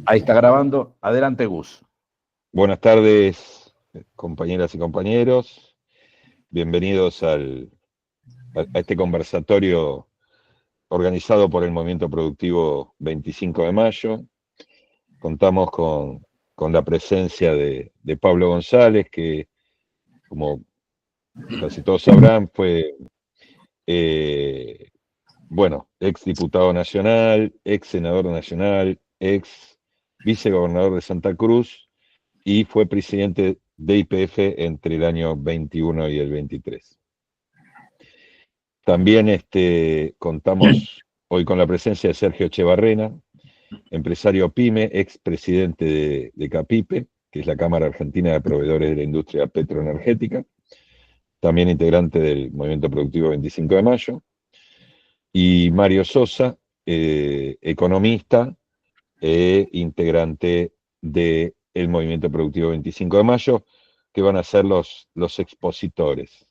Ahí está grabando. Adelante, Gus. Buenas tardes, compañeras y compañeros. Bienvenidos a este conversatorio organizado por el Movimiento Productivo 25 de Mayo. Contamos con la presencia de Pablo González, que, como casi todos sabrán, fue, ex diputado nacional, ex senador nacional, ex vicegobernador de Santa Cruz, y fue presidente de YPF entre el año 21 y el 23. También contamos hoy con la presencia de Sergio Echevarrena, empresario PYME, ex presidente de CAPIPE, que es la Cámara Argentina de Proveedores de la Industria Petroenergética, también integrante del Movimiento Productivo 25 de Mayo, y Mario Sosa, economista e integrante del Movimiento Productivo 25 de Mayo, que van a ser los expositores.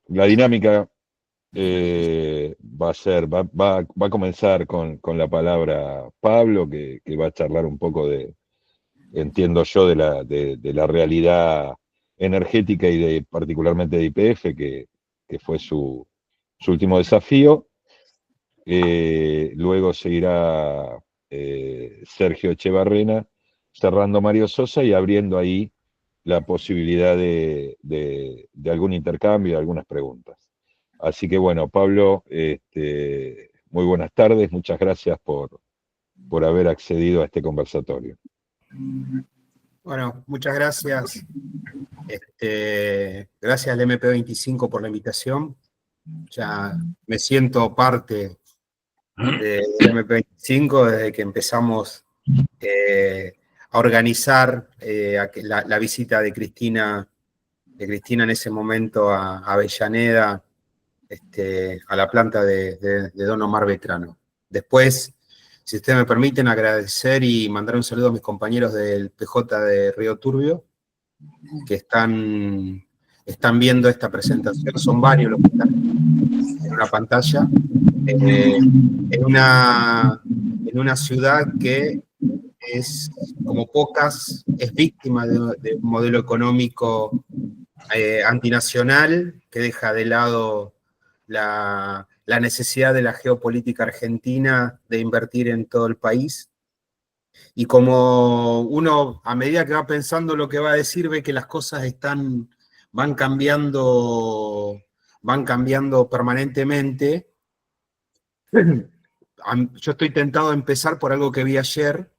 La dinámica va a comenzar con la palabra Pablo, que va a charlar un poco entiendo yo, de la realidad energética y particularmente de YPF, que fue su último desafío. Luego seguirá Sergio Echevarrena, cerrando Mario Sosa y abriendo ahí la posibilidad de algún intercambio, de algunas preguntas. Así que bueno, Pablo, muy buenas tardes, muchas gracias por haber accedido a este conversatorio. Bueno, muchas gracias. Gracias al MP25 por la invitación. Ya me siento parte del MP25 desde que empezamos a organizar la visita de Cristina en ese momento a Avellaneda, a la planta de Don Omar Vetrano. Después, si ustedes me permiten, agradecer y mandar un saludo a mis compañeros del PJ de Río Turbio, que están viendo esta presentación. Son varios los que están en una pantalla, en una ciudad que es, como pocas, es víctima de un modelo económico antinacional que deja de lado la necesidad de la geopolítica argentina de invertir en todo el país. Y como uno, a medida que va pensando lo que va a decir, ve que las cosas van cambiando permanentemente. Yo estoy tentado a empezar por algo que vi ayer,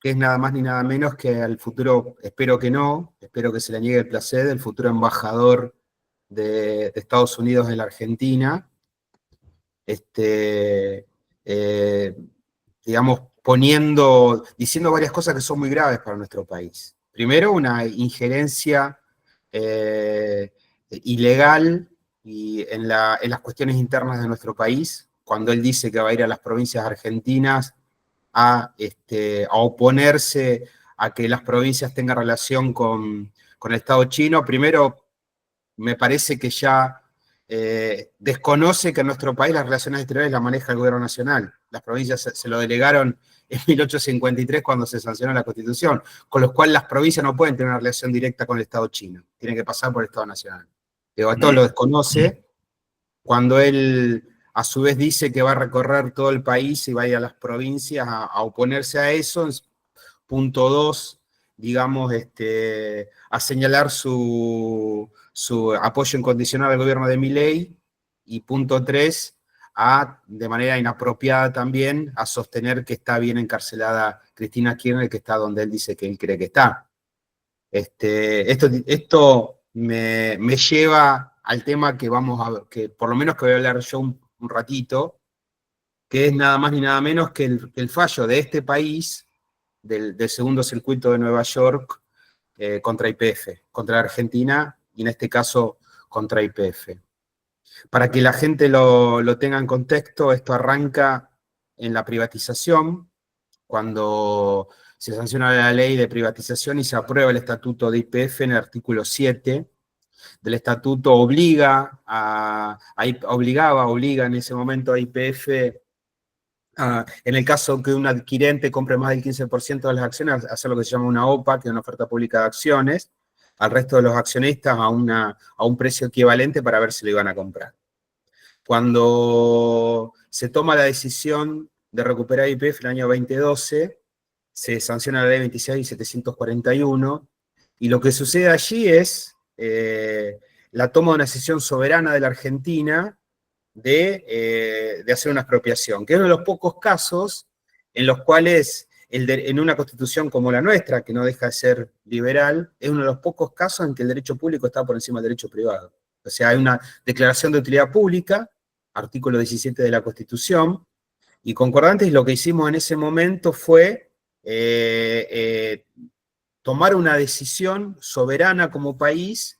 que es nada más ni nada menos que al futuro, espero que se le niegue el placer, del futuro embajador de Estados Unidos en la Argentina, digamos, diciendo varias cosas que son muy graves para nuestro país. Primero, una injerencia ilegal en las cuestiones internas de nuestro país, cuando él dice que va a ir a las provincias argentinas a oponerse a que las provincias tengan relación con el Estado chino. Primero, me parece que ya desconoce que en nuestro país las relaciones exteriores las maneja el gobierno nacional. Las provincias se lo delegaron en 1853 cuando se sancionó la Constitución, con lo cual las provincias no pueden tener una relación directa con el Estado chino, tienen que pasar por el Estado nacional. Esto lo desconoce cuando él a su vez dice que va a recorrer todo el país y va a ir a las provincias a oponerse a eso. Punto 2, digamos, a señalar su apoyo incondicional al gobierno de Milei, y punto 3, de manera inapropiada también, a sostener que está bien encarcelada Cristina Kirchner, que está donde él dice que él cree que está. Esto me lleva al tema que por lo menos que voy a hablar yo un ratito, que es nada más ni nada menos que el fallo de este país, del segundo circuito de Nueva York, contra YPF, contra Argentina, y en este caso contra YPF. Para que la gente lo tenga en contexto, esto arranca en la privatización, cuando se sanciona la ley de privatización y se aprueba el estatuto de YPF en el artículo 7 del estatuto. Obliga en ese momento a YPF en el caso que un adquirente compre más del 15% de las acciones, hacer lo que se llama una OPA, que es una oferta pública de acciones, al resto de los accionistas a un precio equivalente para ver si lo iban a comprar. Cuando se toma la decisión de recuperar YPF en el año 2012, se sanciona la ley 26.741, y lo que sucede allí es la toma de una decisión soberana de la Argentina de hacer una expropiación, que es uno de los pocos casos en los cuales, en una constitución como la nuestra, que no deja de ser liberal, es uno de los pocos casos en que el derecho público está por encima del derecho privado. O sea, hay una declaración de utilidad pública, artículo 17 de la Constitución, y concordantes, lo que hicimos en ese momento fue tomar una decisión soberana como país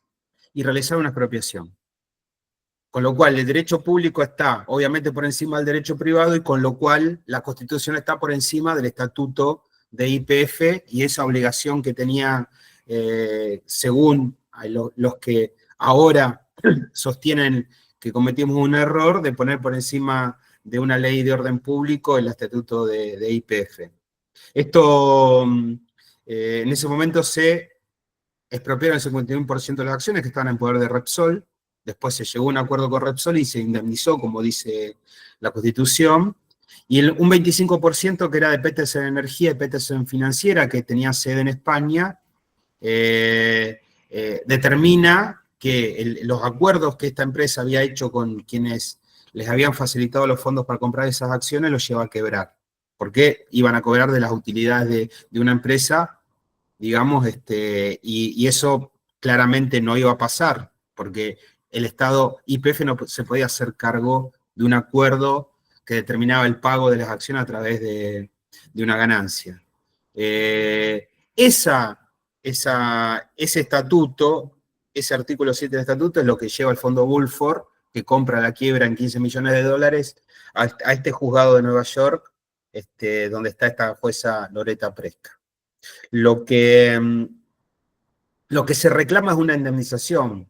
y realizar una expropiación. Con lo cual el derecho público está obviamente por encima del derecho privado, y con lo cual la Constitución está por encima del estatuto de YPF y esa obligación que tenía, según los que ahora sostienen que cometimos un error, de poner por encima de una ley de orden público el estatuto de YPF. Esto, en ese momento se expropiaron el 51% de las acciones que estaban en poder de Repsol. Después se llegó a un acuerdo con Repsol y se indemnizó, como dice la Constitución, y un 25% que era de Petersen Energía y Petersen Financiera, que tenía sede en España, determina que los acuerdos que esta empresa había hecho con quienes les habían facilitado los fondos para comprar esas acciones los lleva a quebrar, porque iban a cobrar de las utilidades de una empresa, digamos, y eso claramente no iba a pasar, porque el Estado, YPF no se podía hacer cargo de un acuerdo que determinaba el pago de las acciones a través de una ganancia. Ese estatuto, ese artículo 7 del estatuto es lo que lleva al fondo Woolford, que compra la quiebra en $15 millones, a este juzgado de Nueva York, donde está esta jueza Loretta Preska. Lo que se reclama es una indemnización.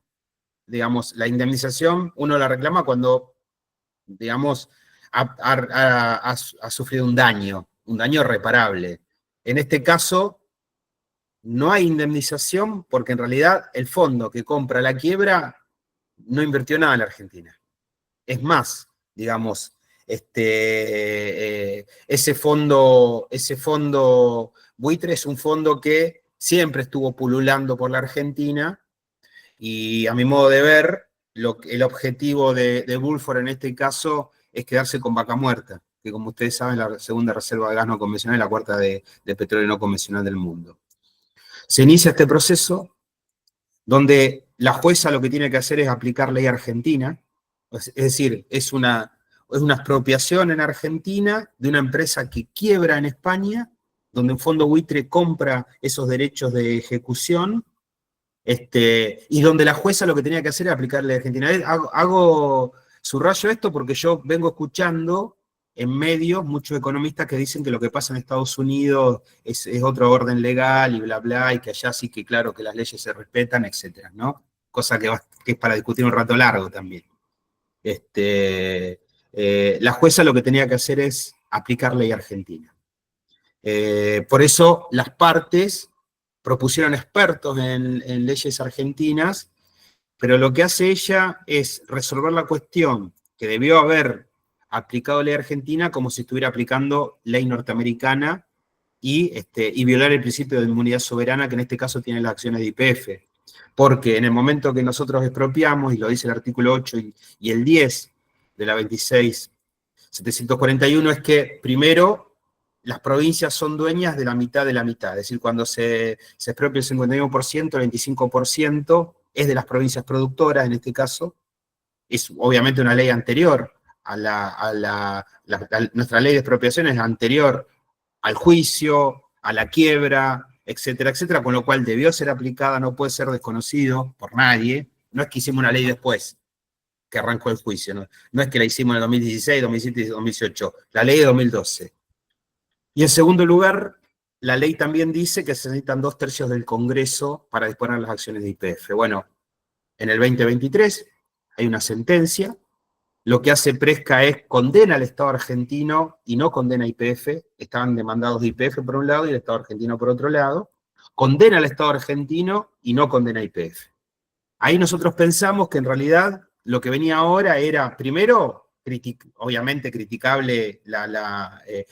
Digamos, la indemnización uno la reclama cuando, digamos, ha sufrido un daño reparable. En este caso, no hay indemnización porque en realidad el fondo que compra la quiebra no invirtió nada en la Argentina. Es más, digamos, ese fondo buitre es un fondo que siempre estuvo pululando por la Argentina, y a mi modo de ver, el objetivo de Woolford en este caso es quedarse con vaca muerta, que como ustedes saben, la segunda reserva de gas no convencional y la cuarta de petróleo no convencional del mundo. Se inicia este proceso donde la jueza lo que tiene que hacer es aplicar ley argentina, es decir, es una expropiación en Argentina de una empresa que quiebra en España, donde un fondo buitre compra esos derechos de ejecución, y donde la jueza lo que tenía que hacer era aplicarle a Argentina. Subrayo esto porque yo vengo escuchando en medios muchos economistas que dicen que lo que pasa en Estados Unidos es otro orden legal y bla, bla, y que allá sí que claro que las leyes se respetan, etcétera, ¿no? Cosa que es para discutir un rato largo también. La jueza lo que tenía que hacer es aplicar ley argentina. Por eso las partes propusieron expertos en leyes argentinas, pero lo que hace ella es resolver la cuestión que debió haber aplicado ley argentina como si estuviera aplicando ley norteamericana y violar el principio de inmunidad soberana, que en este caso tiene las acciones de YPF. Porque en el momento que nosotros expropiamos, y lo dice el artículo 8 y el 10 de la 26.741, es que primero las provincias son dueñas de la mitad, es decir, cuando se expropia el 51%, el 25% es de las provincias productoras, en este caso. Es obviamente una ley anterior nuestra ley de expropiación es anterior al juicio, a la quiebra, etcétera, etcétera, con lo cual debió ser aplicada, no puede ser desconocido por nadie. No es que hicimos una ley después que arrancó el juicio, no es que la hicimos en el 2016, 2017 y 2018, la ley de 2012. Y en segundo lugar, la ley también dice que se necesitan 2/3 del Congreso para disponer las acciones de YPF. Bueno, en el 2023 hay una sentencia, Lo que hace Presca es condena al Estado argentino y no condena a YPF. Estaban demandados de YPF por un lado y el Estado argentino por otro lado. Condena al Estado argentino y no condena a YPF. Ahí nosotros pensamos que en realidad lo que venía ahora era, primero, obviamente criticable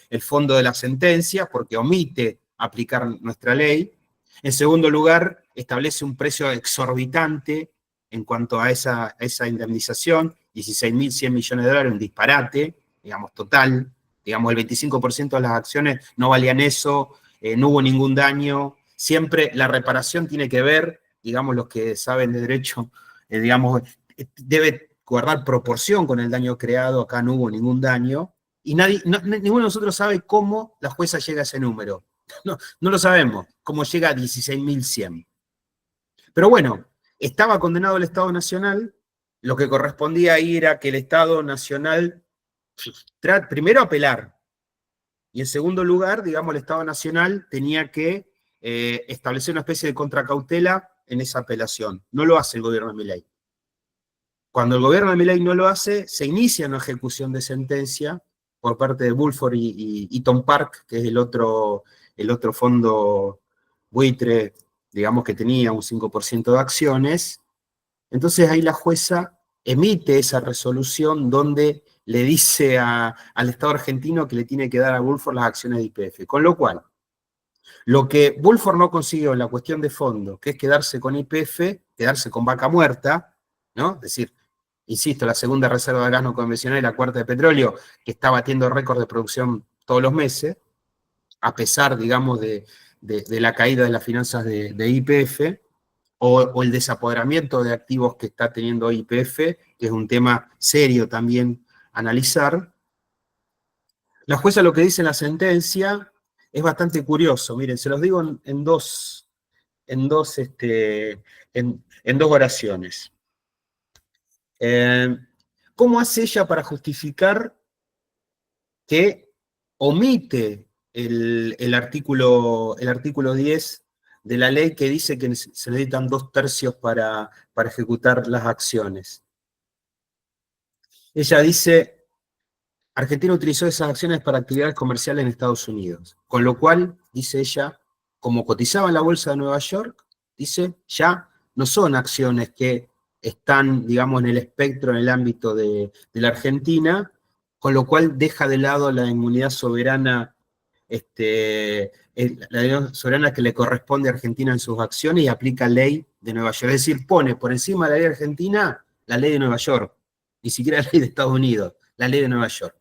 el fondo de la sentencia porque omite aplicar nuestra ley. En segundo lugar, establece un precio exorbitante en cuanto a esa indemnización, 16.100 millones de dólares, un disparate, digamos, total. Digamos, el 25% de las acciones no valían eso, no hubo ningún daño. Siempre la reparación tiene que ver, digamos, los que saben de derecho, digamos, debe guardar proporción con el daño creado, acá no hubo ningún daño, y ninguno de nosotros sabe cómo la jueza llega a ese número. No lo sabemos, cómo llega a 16.100. Pero bueno, estaba condenado el Estado Nacional, lo que correspondía ahí era que el Estado Nacional primero apelar, y en segundo lugar, digamos, el Estado Nacional tenía que establecer una especie de contracautela en esa apelación. No lo hace el gobierno de Milei. Cuando el gobierno de Milei no lo hace, se inicia una ejecución de sentencia por parte de Woolford y Eaton Park, que es el otro fondo buitre, digamos, que tenía un 5% de acciones. Entonces ahí la jueza emite esa resolución donde le dice al Estado argentino que le tiene que dar a Woolford las acciones de YPF. Con lo cual, lo que Woolford no consiguió en la cuestión de fondo, que es quedarse con YPF, quedarse con vaca muerta, ¿no? Es decir, insisto, la segunda reserva de gas no convencional y la cuarta de petróleo, que está batiendo récord de producción todos los meses, a pesar, digamos, de la caída de las finanzas de YPF, o el desapoderamiento de activos que está teniendo YPF, que es un tema serio también analizar. La jueza lo que dice en la sentencia es bastante curioso. Miren, se los digo en dos oraciones. ¿Cómo hace ella para justificar que omite el artículo 10 de la ley que dice que se necesitan 2/3 para ejecutar las acciones? Ella dice, Argentina utilizó esas acciones para actividades comerciales en Estados Unidos, con lo cual, dice ella, como cotizaba en la bolsa de Nueva York, dice, ya no son acciones que están, digamos, en el espectro, en el ámbito de la Argentina, con lo cual deja de lado la inmunidad soberana, la inmunidad soberana que le corresponde a Argentina en sus acciones y aplica ley de Nueva York. Es decir, pone por encima de la ley argentina la ley de Nueva York, ni siquiera la ley de Estados Unidos, la ley de Nueva York.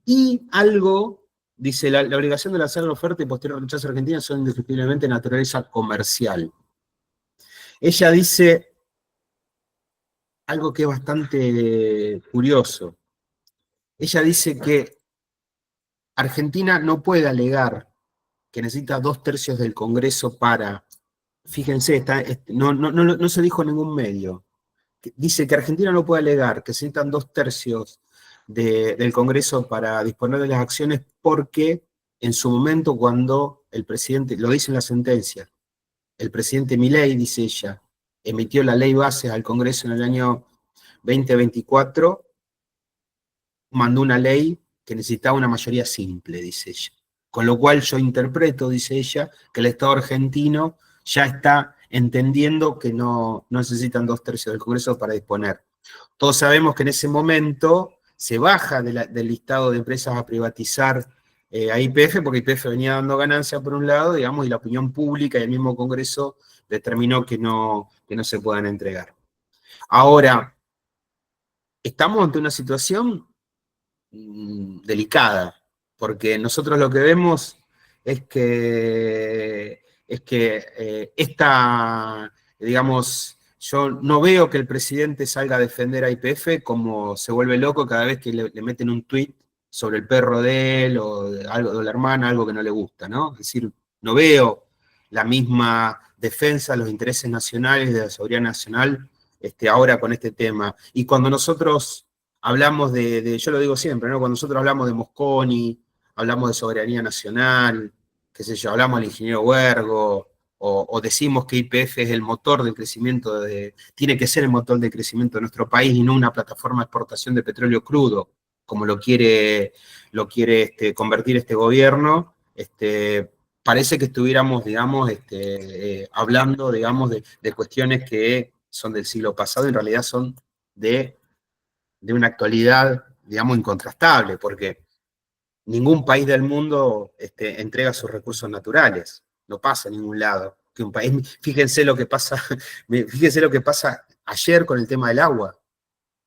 Y algo, dice, la obligación de lanzar la oferta y posterior rechazo a Argentina son indiscutiblemente de naturaleza comercial. Ella dice algo que es bastante curioso. Ella dice que Argentina no puede alegar que necesita 2/3 del Congreso para, fíjense, no se dijo en ningún medio. Dice que Argentina no puede alegar que se necesitan 2/3 del Congreso para disponer de las acciones porque en su momento cuando el presidente, lo dice en la sentencia, el presidente Milei, dice ella, emitió la ley base al Congreso en el año 2024, mandó una ley que necesitaba una mayoría simple, dice ella. Con lo cual yo interpreto, dice ella, que el Estado argentino ya está entendiendo que no necesitan 2/3 del Congreso para disponer. Todos sabemos que en ese momento se baja del listado de empresas a privatizar a YPF, porque YPF venía dando ganancias por un lado, digamos, y la opinión pública y el mismo Congreso determinó que no se puedan entregar. Ahora, estamos ante una situación delicada, porque nosotros lo que vemos es que digamos, yo no veo que el presidente salga a defender a YPF como se vuelve loco cada vez que le meten un tuit sobre el perro de él o de algo de la hermana, algo que no le gusta, ¿no? Es decir, no veo la misma defensa de los intereses nacionales, de la seguridad nacional, ahora con este tema. Y cuando nosotros hablamos yo lo digo siempre, ¿no? Cuando nosotros hablamos de Mosconi, hablamos de soberanía nacional, qué sé yo, hablamos del ingeniero Huergo, o decimos que YPF es el motor del crecimiento, tiene que ser el motor del crecimiento de nuestro país y no una plataforma de exportación de petróleo crudo, como lo quiere convertir este gobierno, parece que estuviéramos, digamos, hablando, digamos, de cuestiones que son del siglo pasado, en realidad son de una actualidad, digamos, incontrastable, porque ningún país del mundo entrega sus recursos naturales, no pasa en ningún lado. Que un país, fíjense lo que pasa ayer con el tema del agua.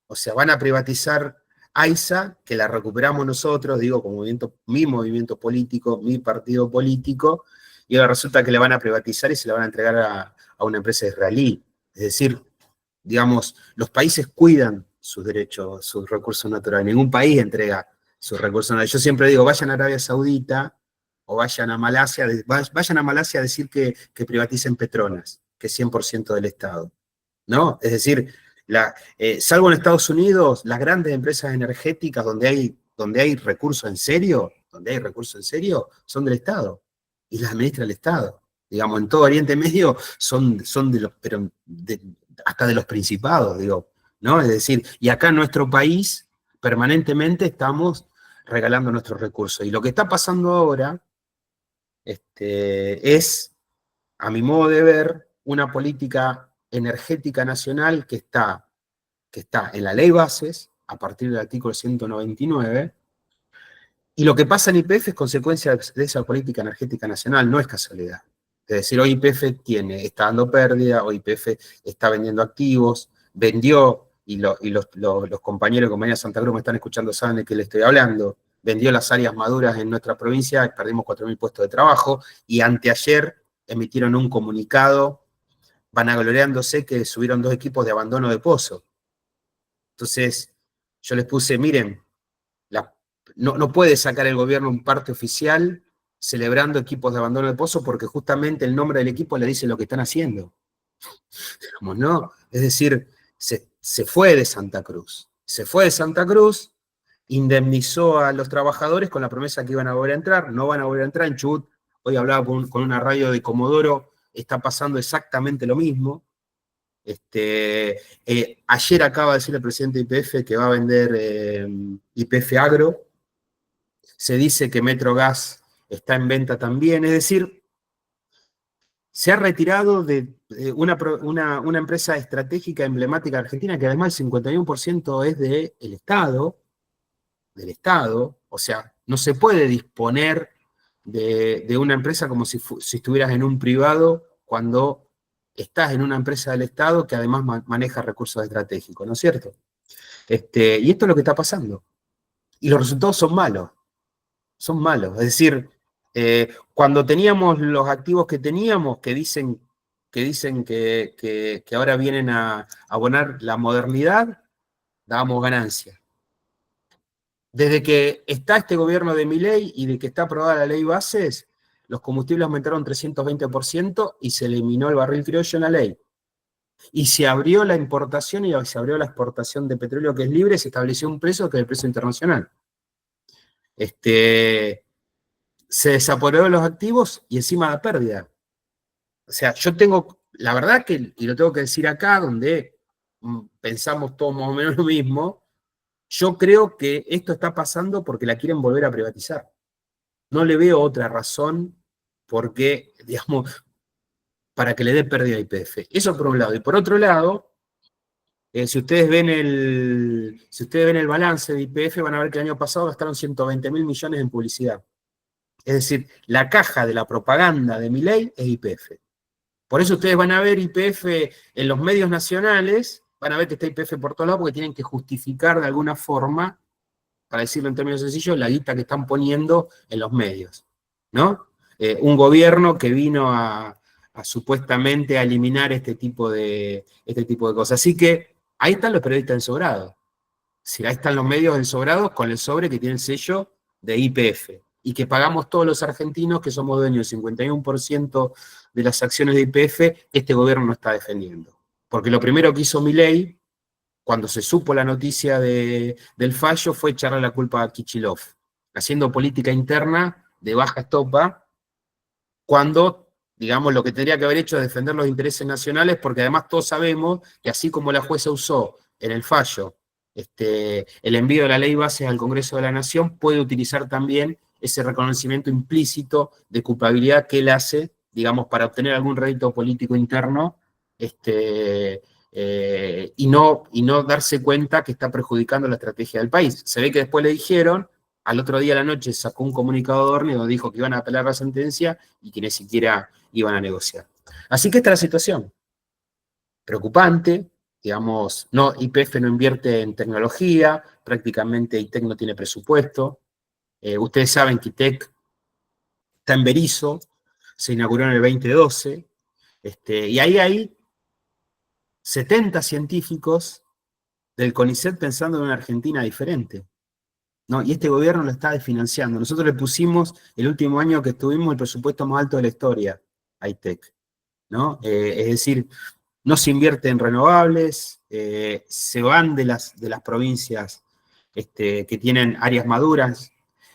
O sea, van a privatizar AISA, que la recuperamos nosotros, digo, como mi movimiento político, mi partido político, y ahora resulta que la van a privatizar y se la van a entregar a una empresa israelí. Es decir, digamos, los países cuidan sus derechos, sus recursos naturales. Ningún país entrega sus recursos naturales. Yo siempre digo, vayan a Arabia Saudita o vayan a Malasia a decir que privaticen Petronas, que es 100% del Estado, ¿no? Es decir, salvo en Estados Unidos, las grandes empresas energéticas donde hay recursos en serio, son del Estado, y las administra el Estado. Digamos, en todo Oriente Medio son de los, pero hasta de los principados, digo, ¿no? Es decir, y acá en nuestro país permanentemente estamos regalando nuestros recursos. Y lo que está pasando ahora es, a mi modo de ver, una política energética nacional que está en la ley bases, a partir del artículo 199, y lo que pasa en YPF es consecuencia de esa política energética nacional, no es casualidad. Es decir, hoy YPF está dando pérdida, hoy YPF está vendiendo activos, vendió, y los compañeros y compañeras de Santa Cruz me están escuchando, saben de qué le estoy hablando, vendió las áreas maduras en nuestra provincia, perdimos 4.000 puestos de trabajo, y anteayer emitieron un comunicado vanagloriándose que subieron 2 equipos de abandono de pozo. Entonces, yo les puse, miren, no puede sacar el gobierno un parte oficial celebrando equipos de abandono de pozo porque justamente el nombre del equipo le dice lo que están haciendo. Digamos, ¿no? Es decir, se fue de Santa Cruz. Se fue de Santa Cruz, indemnizó a los trabajadores con la promesa que iban a volver a entrar. No van a volver a entrar en Chubut. Hoy hablaba con una radio de Comodoro, está pasando exactamente lo mismo. Ayer acaba de decir el presidente de YPF que va a vender YPF Agro. Se dice que Metrogas está en venta también. Es decir, se ha retirado de una empresa estratégica emblemática argentina que además el 51% es del Estado, o sea, no se puede disponer de una empresa como si estuvieras en un privado cuando estás en una empresa del Estado que además maneja recursos estratégicos, ¿no es cierto? Y esto es lo que está pasando. Y los resultados son malos. Son malos. Es decir, cuando teníamos los activos que teníamos, que dicen que ahora vienen a abonar la modernidad, dábamos ganancia. Desde que está este gobierno de Milei y de que está aprobada la ley bases, los combustibles aumentaron 320% y se eliminó el barril criollo en la ley. Y se abrió la importación y se abrió la exportación de petróleo que es libre, se estableció un precio que es el precio internacional. Se desapoderó los activos y encima da pérdida. O sea, yo tengo, la verdad que, y lo tengo que decir acá, donde pensamos todos más o menos lo mismo, yo creo que esto está pasando porque la quieren volver a privatizar. No le veo otra razón porque, digamos, para que le dé pérdida a YPF. Eso por un lado. Y por otro lado, si ustedes ven el balance de YPF, van a ver que el año pasado gastaron 120.000 millones en publicidad. Es decir, la caja de la propaganda de Milei es YPF. Por eso ustedes van a ver YPF en los medios nacionales, van a ver que está YPF por todos lados porque tienen que justificar de alguna forma, para decirlo en términos sencillos, la guita que están poniendo en los medios, ¿no? Un gobierno que vino a supuestamente a eliminar este tipo de cosas. Así que ahí están los periodistas ensobrados. Ahí están los medios ensobrados con el sobre que tiene el sello de YPF. Y que pagamos todos los argentinos que somos dueños del 51% de las acciones de YPF, este gobierno no está defendiendo. Porque lo primero que hizo Milei, cuando se supo la noticia del fallo, fue echarle la culpa a Kicillof, haciendo política interna de baja estopa, cuando digamos, lo que tendría que haber hecho es defender los intereses nacionales, porque además todos sabemos que así como la jueza usó en el fallo el envío de la ley base al Congreso de la Nación, puede utilizar también ese reconocimiento implícito de culpabilidad que él hace, digamos, para obtener algún rédito político interno, y no darse cuenta que está perjudicando la estrategia del país. Se ve que después le dijeron, al otro día a la noche sacó un comunicado de Orni donde dijo que iban a apelar la sentencia y que ni siquiera iban a negociar. Así que esta es la situación. Preocupante, digamos, no, YPF no invierte en tecnología, prácticamente ITEC no tiene presupuesto. Ustedes saben que ITEC está en Berisso, se inauguró en el 2012, y ahí hay 70 científicos del CONICET pensando en una Argentina diferente, ¿no? Y este gobierno lo está desfinanciando. Nosotros le pusimos, el último año que estuvimos, el presupuesto más alto de la historia a ITEC, ¿no? Es decir, no se invierte en renovables, se van de las provincias que tienen áreas maduras,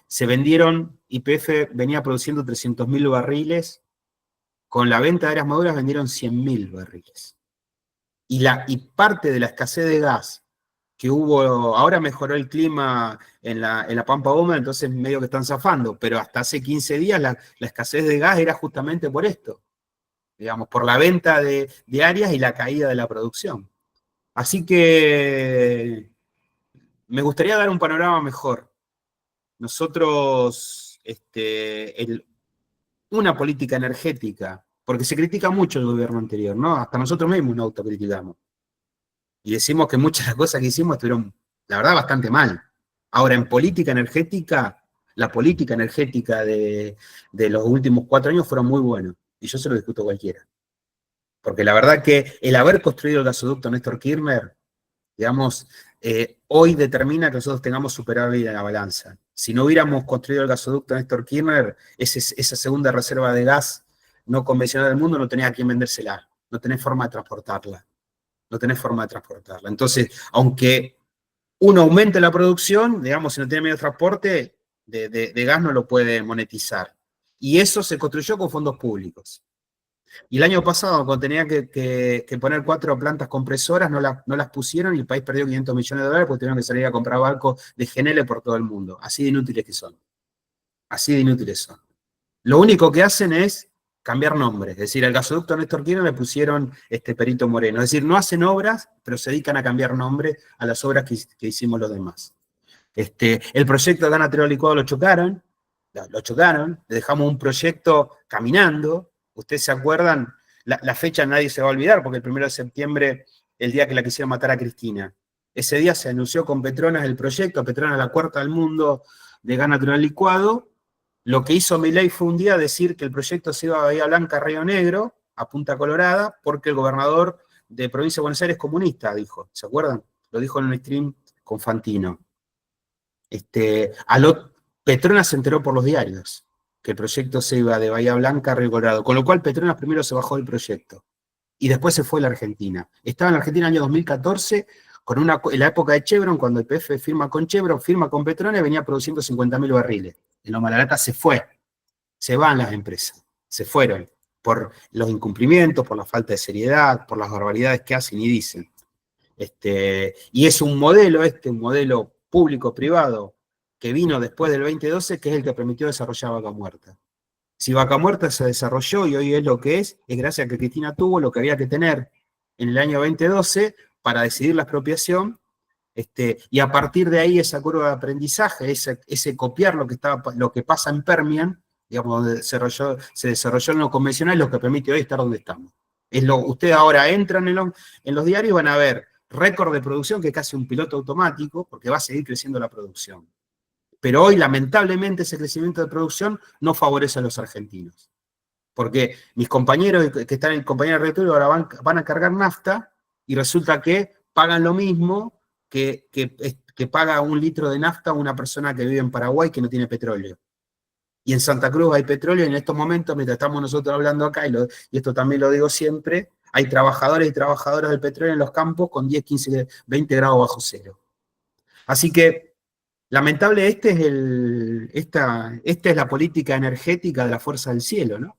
se vendieron, YPF venía produciendo 300.000 barriles, con la venta de áreas maduras vendieron 100.000 barriles. Y parte de la escasez de gas que hubo, ahora mejoró el clima en la Pampa húmeda, entonces medio que están zafando, pero hasta hace 15 días la escasez de gas era justamente por esto, digamos, por la venta de áreas y la caída de la producción. Así que me gustaría dar un panorama mejor. Nosotros, una política energética, porque se critica mucho el gobierno anterior, ¿no? Hasta nosotros mismos nos autocriticamos. Y decimos que muchas de las cosas que hicimos estuvieron, la verdad, bastante mal. Ahora, en política energética, la política energética de los últimos 4 años fueron muy buenos. Y yo se lo discuto a cualquiera. Porque la verdad que el haber construido el gasoducto Néstor Kirchner, digamos, hoy determina que nosotros tengamos superávit en la balanza. Si no hubiéramos construido el gasoducto Néstor Kirchner, esa segunda reserva de gas no convencional del mundo no tenía a quién vendérsela, no tenés forma de transportarla. No tenés forma de transportarla. Entonces, aunque uno aumente la producción, digamos, si no tiene medio de transporte, de gas no lo puede monetizar. Y eso se construyó con fondos públicos. Y el año pasado, cuando tenía que poner 4 plantas compresoras, no las pusieron y el país perdió 500 millones de dólares porque tuvieron que salir a comprar barcos de GNL por todo el mundo. Así de inútiles que son. Así de inútiles son. Lo único que hacen es cambiar nombres. Es decir, al gasoducto Néstor Kirchner le pusieron Perito Moreno. Es decir, no hacen obras, pero se dedican a cambiar nombre a las obras que hicimos los demás. El proyecto de gas natural licuado lo chocaron, le dejamos un proyecto caminando. Ustedes se acuerdan, la fecha nadie se va a olvidar, porque el 1 de septiembre, el día que la quisieron matar a Cristina. Ese día se anunció con Petronas el proyecto, Petronas la cuarta del mundo de gas natural licuado. Lo que hizo Milei fue un día decir que el proyecto se iba a Bahía Blanca, Río Negro, a Punta Colorada, porque el gobernador de Provincia de Buenos Aires es comunista, dijo. ¿Se acuerdan? Lo dijo en un stream con Fantino. Petronas se enteró por los diarios que el proyecto se iba de Bahía Blanca a Río Colorado, con lo cual Petronas primero se bajó del proyecto y después se fue a la Argentina. Estaba en la Argentina en el año 2014, en la época de Chevron, cuando el YPF firma con Chevron, firma con Petronas, venía produciendo 50.000 barriles. En Loma de la Lata se fue, se van las empresas, se fueron por los incumplimientos, por la falta de seriedad, por las barbaridades que hacen y dicen. Y es un modelo, un modelo público-privado que vino después del 2012, que es el que permitió desarrollar Vaca Muerta. Si Vaca Muerta se desarrolló y hoy es lo que es gracias a que Cristina tuvo lo que había que tener en el año 2012 para decidir la expropiación, y a partir de ahí esa curva de aprendizaje, ese copiar lo que pasa en Permian, digamos, donde se desarrolló en lo convencional, lo que permite hoy estar donde estamos. Ustedes ahora entran en los diarios y van a ver récord de producción, que es casi un piloto automático, porque va a seguir creciendo la producción. Pero hoy, lamentablemente, ese crecimiento de producción no favorece a los argentinos. Porque mis compañeros que están en compañía de rectorio ahora van a cargar nafta y resulta que pagan lo mismo que paga 1 litro de nafta una persona que vive en Paraguay que no tiene petróleo. Y en Santa Cruz hay petróleo y en estos momentos, mientras estamos nosotros hablando acá, y esto también lo digo siempre, hay trabajadores y trabajadoras del petróleo en los campos con 10, 15, 20 grados bajo cero. Así que, lamentable, esta es la política energética de la Fuerza del Cielo, ¿no?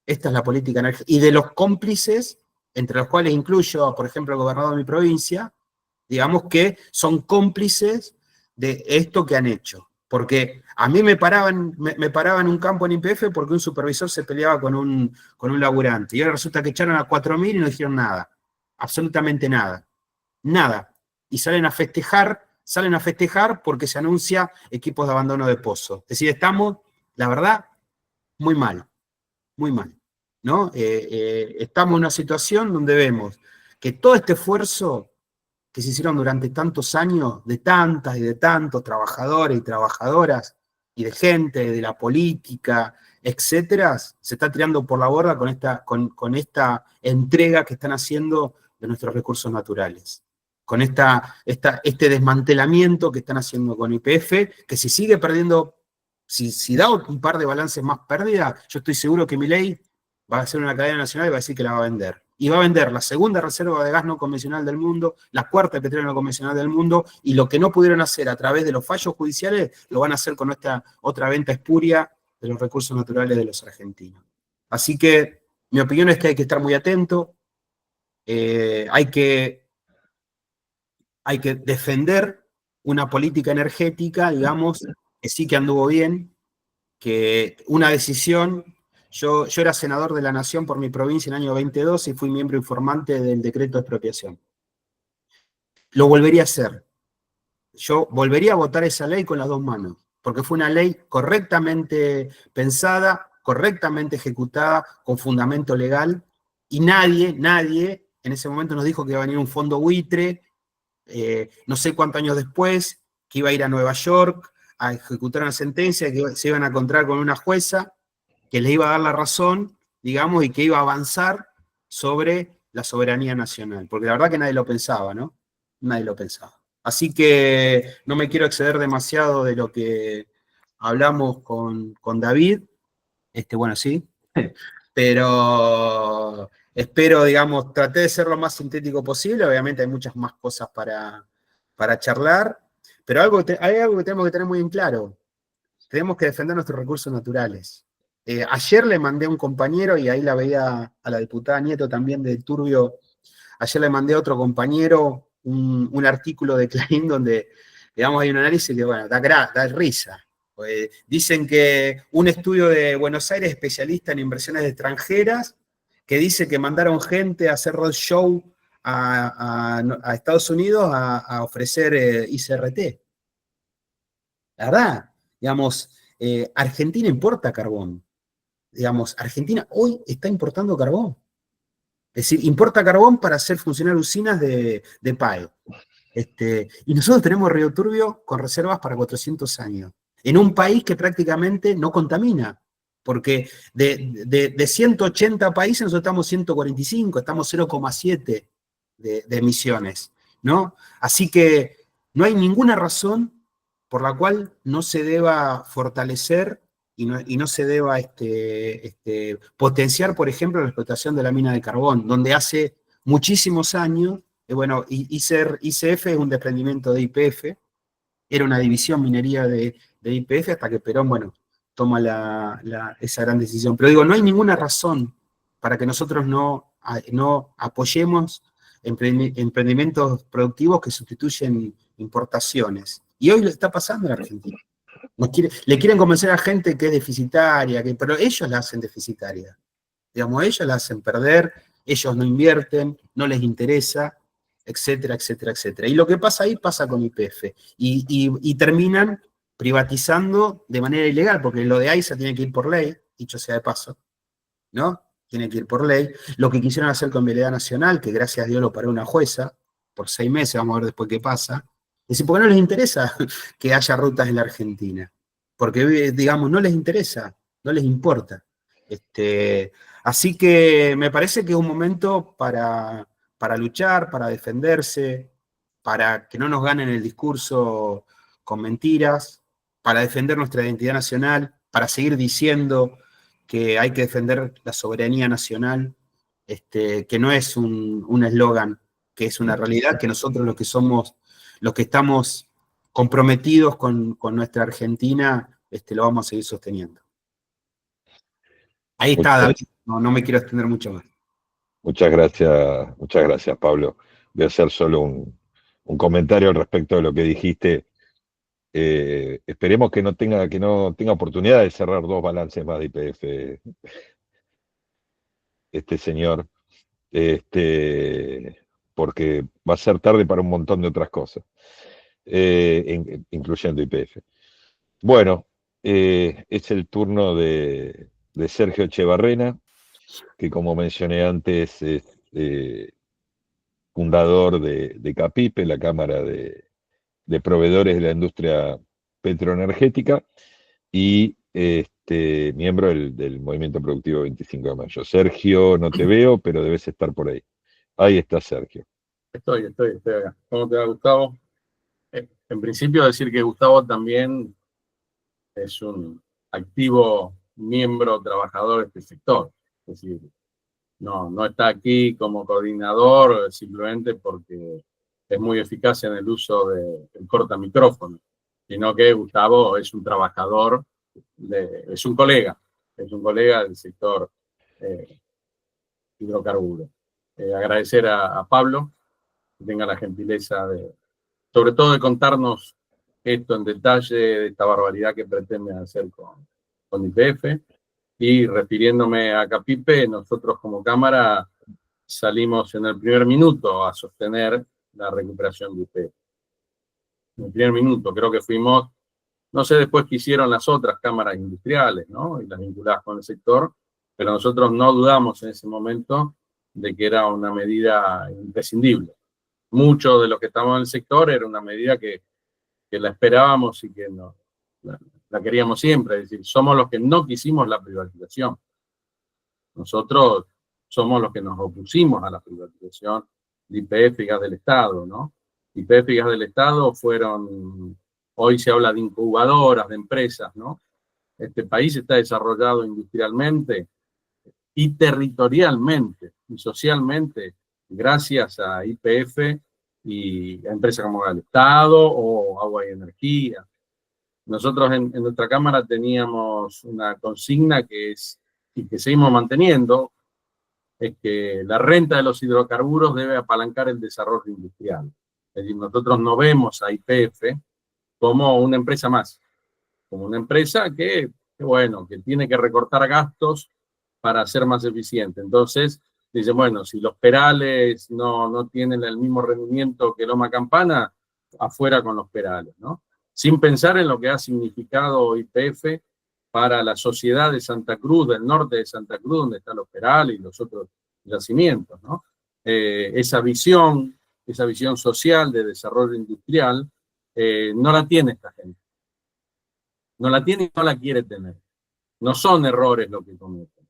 Esta es la política energética. Y de los cómplices, entre los cuales incluyo, por ejemplo, el gobernador de mi provincia, digamos que son cómplices de esto que han hecho. Porque a mí me paraban en un campo en YPF porque un supervisor se peleaba con un laburante. Y ahora resulta que echaron a 4.000 y no dijeron nada. Absolutamente nada. Nada. Y salen a festejar porque se anuncia equipos de abandono de pozo. Es decir, estamos, la verdad, muy mal, ¿no? Estamos en una situación donde vemos que todo este esfuerzo que se hicieron durante tantos años de tantas y de tantos trabajadores y trabajadoras y de gente, de la política, etcétera, se está tirando por la borda con esta entrega que están haciendo de nuestros recursos naturales. Con este desmantelamiento que están haciendo con YPF, que si sigue perdiendo, si da un par de balances más pérdida, yo estoy seguro que Milei va a hacer una cadena nacional y va a decir que la va a vender. Y va a vender la segunda reserva de gas no convencional del mundo, la cuarta de petróleo no convencional del mundo, y lo que no pudieron hacer a través de los fallos judiciales, lo van a hacer con esta otra venta espuria de los recursos naturales de los argentinos. Así que mi opinión es que hay que estar muy atento, hay que defender una política energética, digamos, que sí que anduvo bien, que una decisión. Yo era senador de la Nación por mi provincia en el año 2012 y fui miembro informante del decreto de expropiación. Lo volvería a hacer. Yo volvería a votar esa ley con las dos manos, porque fue una ley correctamente pensada, correctamente ejecutada, con fundamento legal, y nadie en ese momento nos dijo que iba a venir un fondo buitre, no sé cuántos años después, que iba a ir a Nueva York a ejecutar una sentencia, que se iban a encontrar con una jueza que les iba a dar la razón, digamos, y que iba a avanzar sobre la soberanía nacional. Porque la verdad que nadie lo pensaba, ¿no? Nadie lo pensaba. Así que no me quiero exceder demasiado de lo que hablamos con David. Bueno, sí. Pero espero, digamos, traté de ser lo más sintético posible. Obviamente hay muchas más cosas para charlar. Pero hay algo que tenemos que tener muy en claro. Tenemos que defender nuestros recursos naturales. Ayer le mandé a un compañero, y ahí la veía a la diputada Nieto también de Turbio, ayer le mandé a otro compañero un artículo de Clarín donde, digamos, hay un análisis que, bueno, da risa. Dicen que un estudio de Buenos Aires, especialista en inversiones extranjeras, que dice que mandaron gente a hacer roadshow a Estados Unidos a ofrecer ICRT. La verdad, digamos, Argentina importa carbón. Digamos, Argentina hoy está importando carbón. Es decir, importa carbón para hacer funcionar usinas de PAE. Y nosotros tenemos Río Turbio con reservas para 400 años. En un país que prácticamente no contamina. Porque de 180 países nosotros estamos 145, estamos 0,7 de emisiones, ¿no? Así que no hay ninguna razón por la cual no se deba fortalecer y no se deba potenciar, por ejemplo, la explotación de la mina de carbón, donde hace muchísimos años, bueno, ICF es un desprendimiento de YPF, era una división minería de YPF, hasta que Perón, bueno, toma esa gran decisión. Pero digo, no hay ninguna razón para que nosotros no apoyemos emprendimientos productivos que sustituyen importaciones. Y hoy lo está pasando en Argentina. Le quieren convencer a gente que es deficitaria, pero ellos la hacen deficitaria. Digamos, ellos la hacen perder, ellos no invierten, no les interesa, etcétera, etcétera, etcétera. Y lo que pasa ahí pasa con YPF. Y terminan privatizando de manera ilegal, porque lo de AISA tiene que ir por ley, dicho sea de paso, ¿no? Tiene que ir por ley. Lo que quisieron hacer con Vialidad Nacional, que gracias a Dios lo paró una jueza, por 6 meses, vamos a ver después qué pasa. Es decir, porque no les interesa que haya rutas en la Argentina. Porque, digamos, no les interesa, no les importa. Así que me parece que es un momento para luchar, para defenderse, para que no nos ganen el discurso con mentiras, para defender nuestra identidad nacional, para seguir diciendo que hay que defender la soberanía nacional, que no es un eslogan, que es una realidad, que nosotros los que estamos comprometidos con nuestra Argentina, lo vamos a seguir sosteniendo. Ahí está, David. no me quiero extender mucho más. Muchas gracias, Pablo. Voy a hacer solo un comentario al respecto de lo que dijiste. Esperemos que no tenga oportunidad de cerrar 2 balances más de YPF este señor, porque va a ser tarde para un montón de otras cosas, incluyendo YPF. Bueno, es el turno de Sergio Echevarrena, que como mencioné antes es fundador de CAPIPE, la Cámara de Proveedores de la Industria Petroenergética, y miembro del Movimiento Productivo 25 de Mayo. Sergio, no te veo, pero debes estar por ahí. Ahí está Sergio. Estoy acá. ¿Cómo te va, Gustavo? En principio decir que Gustavo también es un activo miembro trabajador de este sector. Es decir, no está aquí como coordinador simplemente porque es muy eficaz en el uso del cortamicrófono, sino que Gustavo es un trabajador, es un colega del sector hidrocarburos. Agradecer a Pablo que tenga la gentileza sobre todo de contarnos esto en detalle, de esta barbaridad que pretenden hacer con YPF. Y refiriéndome a CAPIPE, nosotros como Cámara salimos en el primer minuto a sostener la recuperación de YPF. En el primer minuto, creo que fuimos, no sé después qué hicieron las otras cámaras industriales, ¿no? Y las vinculadas con el sector, pero nosotros no dudamos en ese momento de que era una medida imprescindible. Muchos de los que estamos en el sector era una medida que la esperábamos y que la queríamos siempre. Es decir, somos los que no quisimos la privatización. Nosotros somos los que nos opusimos a la privatización de YPF y Gas del Estado, ¿no? YPF y Gas del Estado hoy se habla de incubadoras, de empresas, ¿no? Este país está desarrollado industrialmente y territorialmente y socialmente gracias a YPF y a empresas como Gas del Estado o Agua y Energía. Nosotros en nuestra Cámara teníamos una consigna y que seguimos manteniendo, es que la renta de los hidrocarburos debe apalancar el desarrollo industrial. Es decir, nosotros no vemos a YPF como una empresa más, como una empresa que tiene que recortar gastos para ser más eficiente. Entonces, dice, bueno, si los perales no tienen el mismo rendimiento que Loma Campana, afuera con los perales, ¿no? Sin pensar en lo que ha significado YPF para la sociedad de Santa Cruz, del norte de Santa Cruz, donde están los perales y los otros yacimientos, ¿no? Esa visión social de desarrollo industrial no la tiene esta gente. No la tiene y no la quiere tener. No son errores lo que cometen.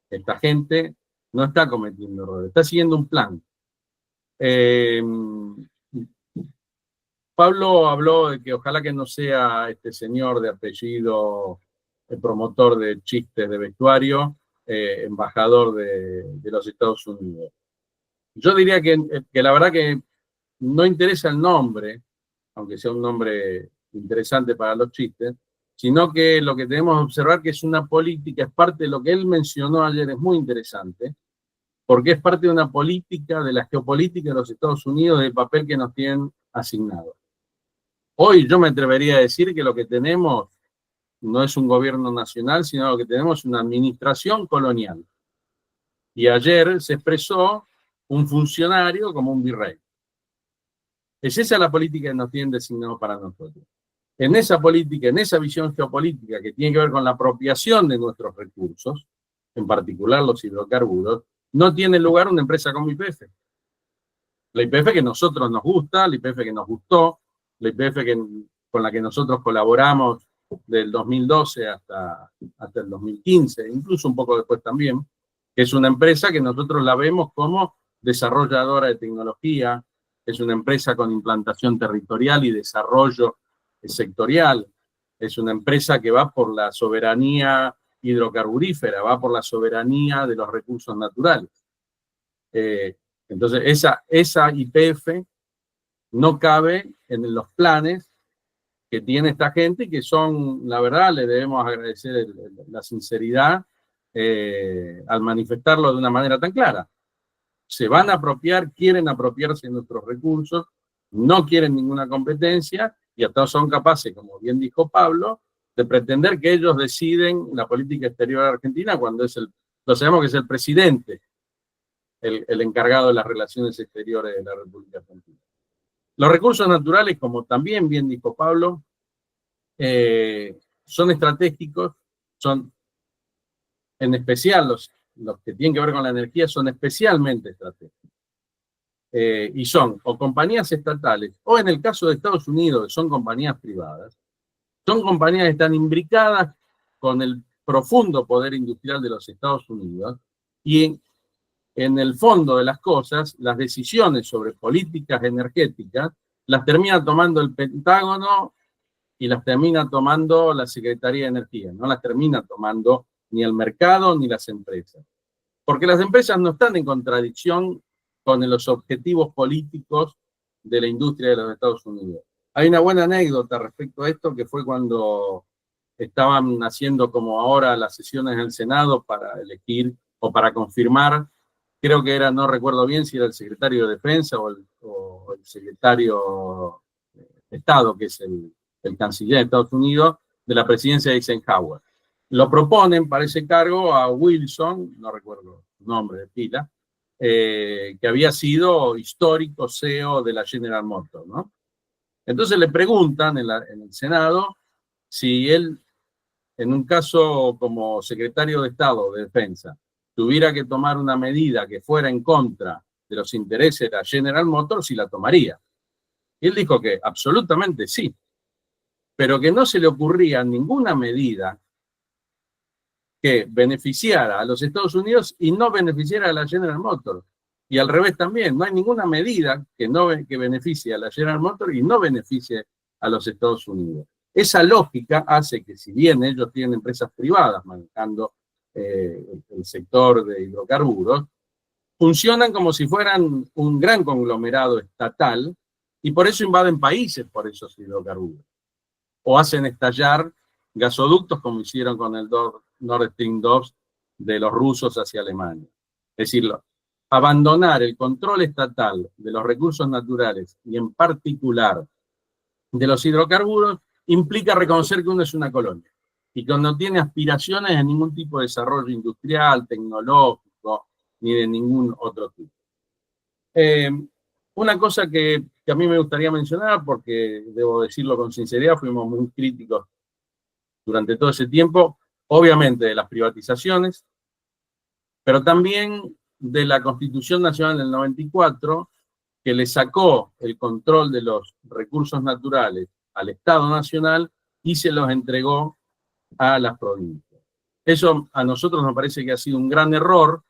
Esta gente no está cometiendo errores, está siguiendo un plan. Pablo habló de que ojalá que no sea este señor de apellido, el promotor de chistes de vestuario, embajador de los Estados Unidos. Yo diría que la verdad que no interesa el nombre, aunque sea un nombre interesante para los chistes, sino que lo que tenemos que observar que es una política, es parte de lo que él mencionó ayer, es muy interesante, porque es parte de una política, de la geopolítica de los Estados Unidos, del papel que nos tienen asignado. Hoy yo me atrevería a decir que lo que tenemos no es un gobierno nacional, sino lo que tenemos es una administración colonial. Y ayer se expresó un funcionario como un virrey. Es esa la política que nos tienen designado para nosotros. En esa política, en esa visión geopolítica que tiene que ver con la apropiación de nuestros recursos, en particular los hidrocarburos, no tiene lugar una empresa como YPF. La YPF que a nosotros nos gusta, la YPF que nos gustó, la YPF con la que nosotros colaboramos del 2012 hasta el 2015, incluso un poco después también, que es una empresa que nosotros la vemos como desarrolladora de tecnología, es una empresa con implantación territorial y desarrollo sectorial, es una empresa que va por la soberanía hidrocarburífera, va por la soberanía de los recursos naturales. Entonces, esa YPF no cabe en los planes que tiene esta gente, que son, la verdad, le debemos agradecer la sinceridad al manifestarlo de una manera tan clara. Se van a apropiar, quieren apropiarse de nuestros recursos, no quieren ninguna competencia y hasta son capaces, como bien dijo Pablo, de pretender que ellos deciden la política exterior de Argentina cuando lo sabemos que es el presidente el encargado de las relaciones exteriores de la República Argentina. Los recursos naturales, como también bien dijo Pablo, son estratégicos, son en especial los que tienen que ver con la energía son especialmente estratégicos. Y son o compañías estatales, o en el caso de Estados Unidos, son compañías privadas, son compañías que están imbricadas con el profundo poder industrial de los Estados Unidos y en el fondo de las cosas, las decisiones sobre políticas energéticas las termina tomando el Pentágono y las termina tomando la Secretaría de Energía, no las termina tomando ni el mercado ni las empresas. Porque las empresas no están en contradicción con los objetivos políticos de la industria de los Estados Unidos. Hay una buena anécdota respecto a esto, que fue cuando estaban haciendo como ahora las sesiones del Senado para elegir o para confirmar, creo que era, no recuerdo bien si era el secretario de Defensa o el secretario de Estado, que es el canciller de Estados Unidos, de la presidencia de Eisenhower. Lo proponen para ese cargo a Wilson, no recuerdo su nombre de pila, que había sido histórico CEO de la General Motors, ¿no? Entonces le preguntan en el Senado si él, en un caso como secretario de Estado de Defensa, tuviera que tomar una medida que fuera en contra de los intereses de la General Motors, si la tomaría. Y él dijo que absolutamente sí, pero que no se le ocurría ninguna medida que beneficiara a los Estados Unidos y no beneficiara a la General Motors. Y al revés también, no hay ninguna medida que beneficie a la General Motors y no beneficie a los Estados Unidos. Esa lógica hace que, si bien ellos tienen empresas privadas manejando el sector de hidrocarburos, funcionan como si fueran un gran conglomerado estatal y por eso invaden países por esos hidrocarburos. O hacen estallar gasoductos como hicieron con el Nord Stream 2 de los rusos hacia Alemania. Es decir, abandonar el control estatal de los recursos naturales y en particular de los hidrocarburos implica reconocer que uno es una colonia y que no tiene aspiraciones a ningún tipo de desarrollo industrial, tecnológico, ni de ningún otro tipo. Una cosa que a mí me gustaría mencionar, porque debo decirlo con sinceridad, fuimos muy críticos durante todo ese tiempo, obviamente de las privatizaciones, pero también de la Constitución Nacional del 94, que le sacó el control de los recursos naturales al Estado Nacional y se los entregó a las provincias. Eso a nosotros nos parece que ha sido un gran error,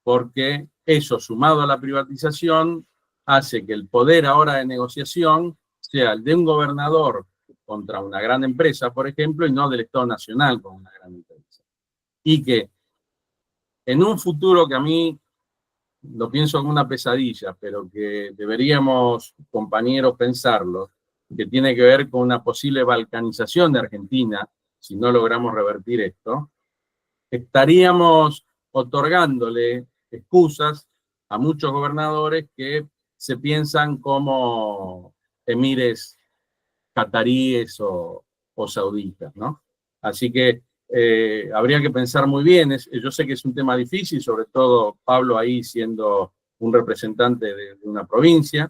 porque eso, sumado a la privatización, hace que el poder ahora de negociación sea el de un gobernador contra una gran empresa, por ejemplo, y no del Estado Nacional con una gran empresa. Y que en un futuro que a mí lo pienso como una pesadilla, pero que deberíamos, compañeros, pensarlo, que tiene que ver con una posible balcanización de Argentina, si no logramos revertir esto, estaríamos otorgándole excusas a muchos gobernadores que se piensan como emires cataríes o sauditas, ¿no? Así que habría que pensar muy bien. Yo sé que es un tema difícil, sobre todo Pablo ahí siendo un representante de una provincia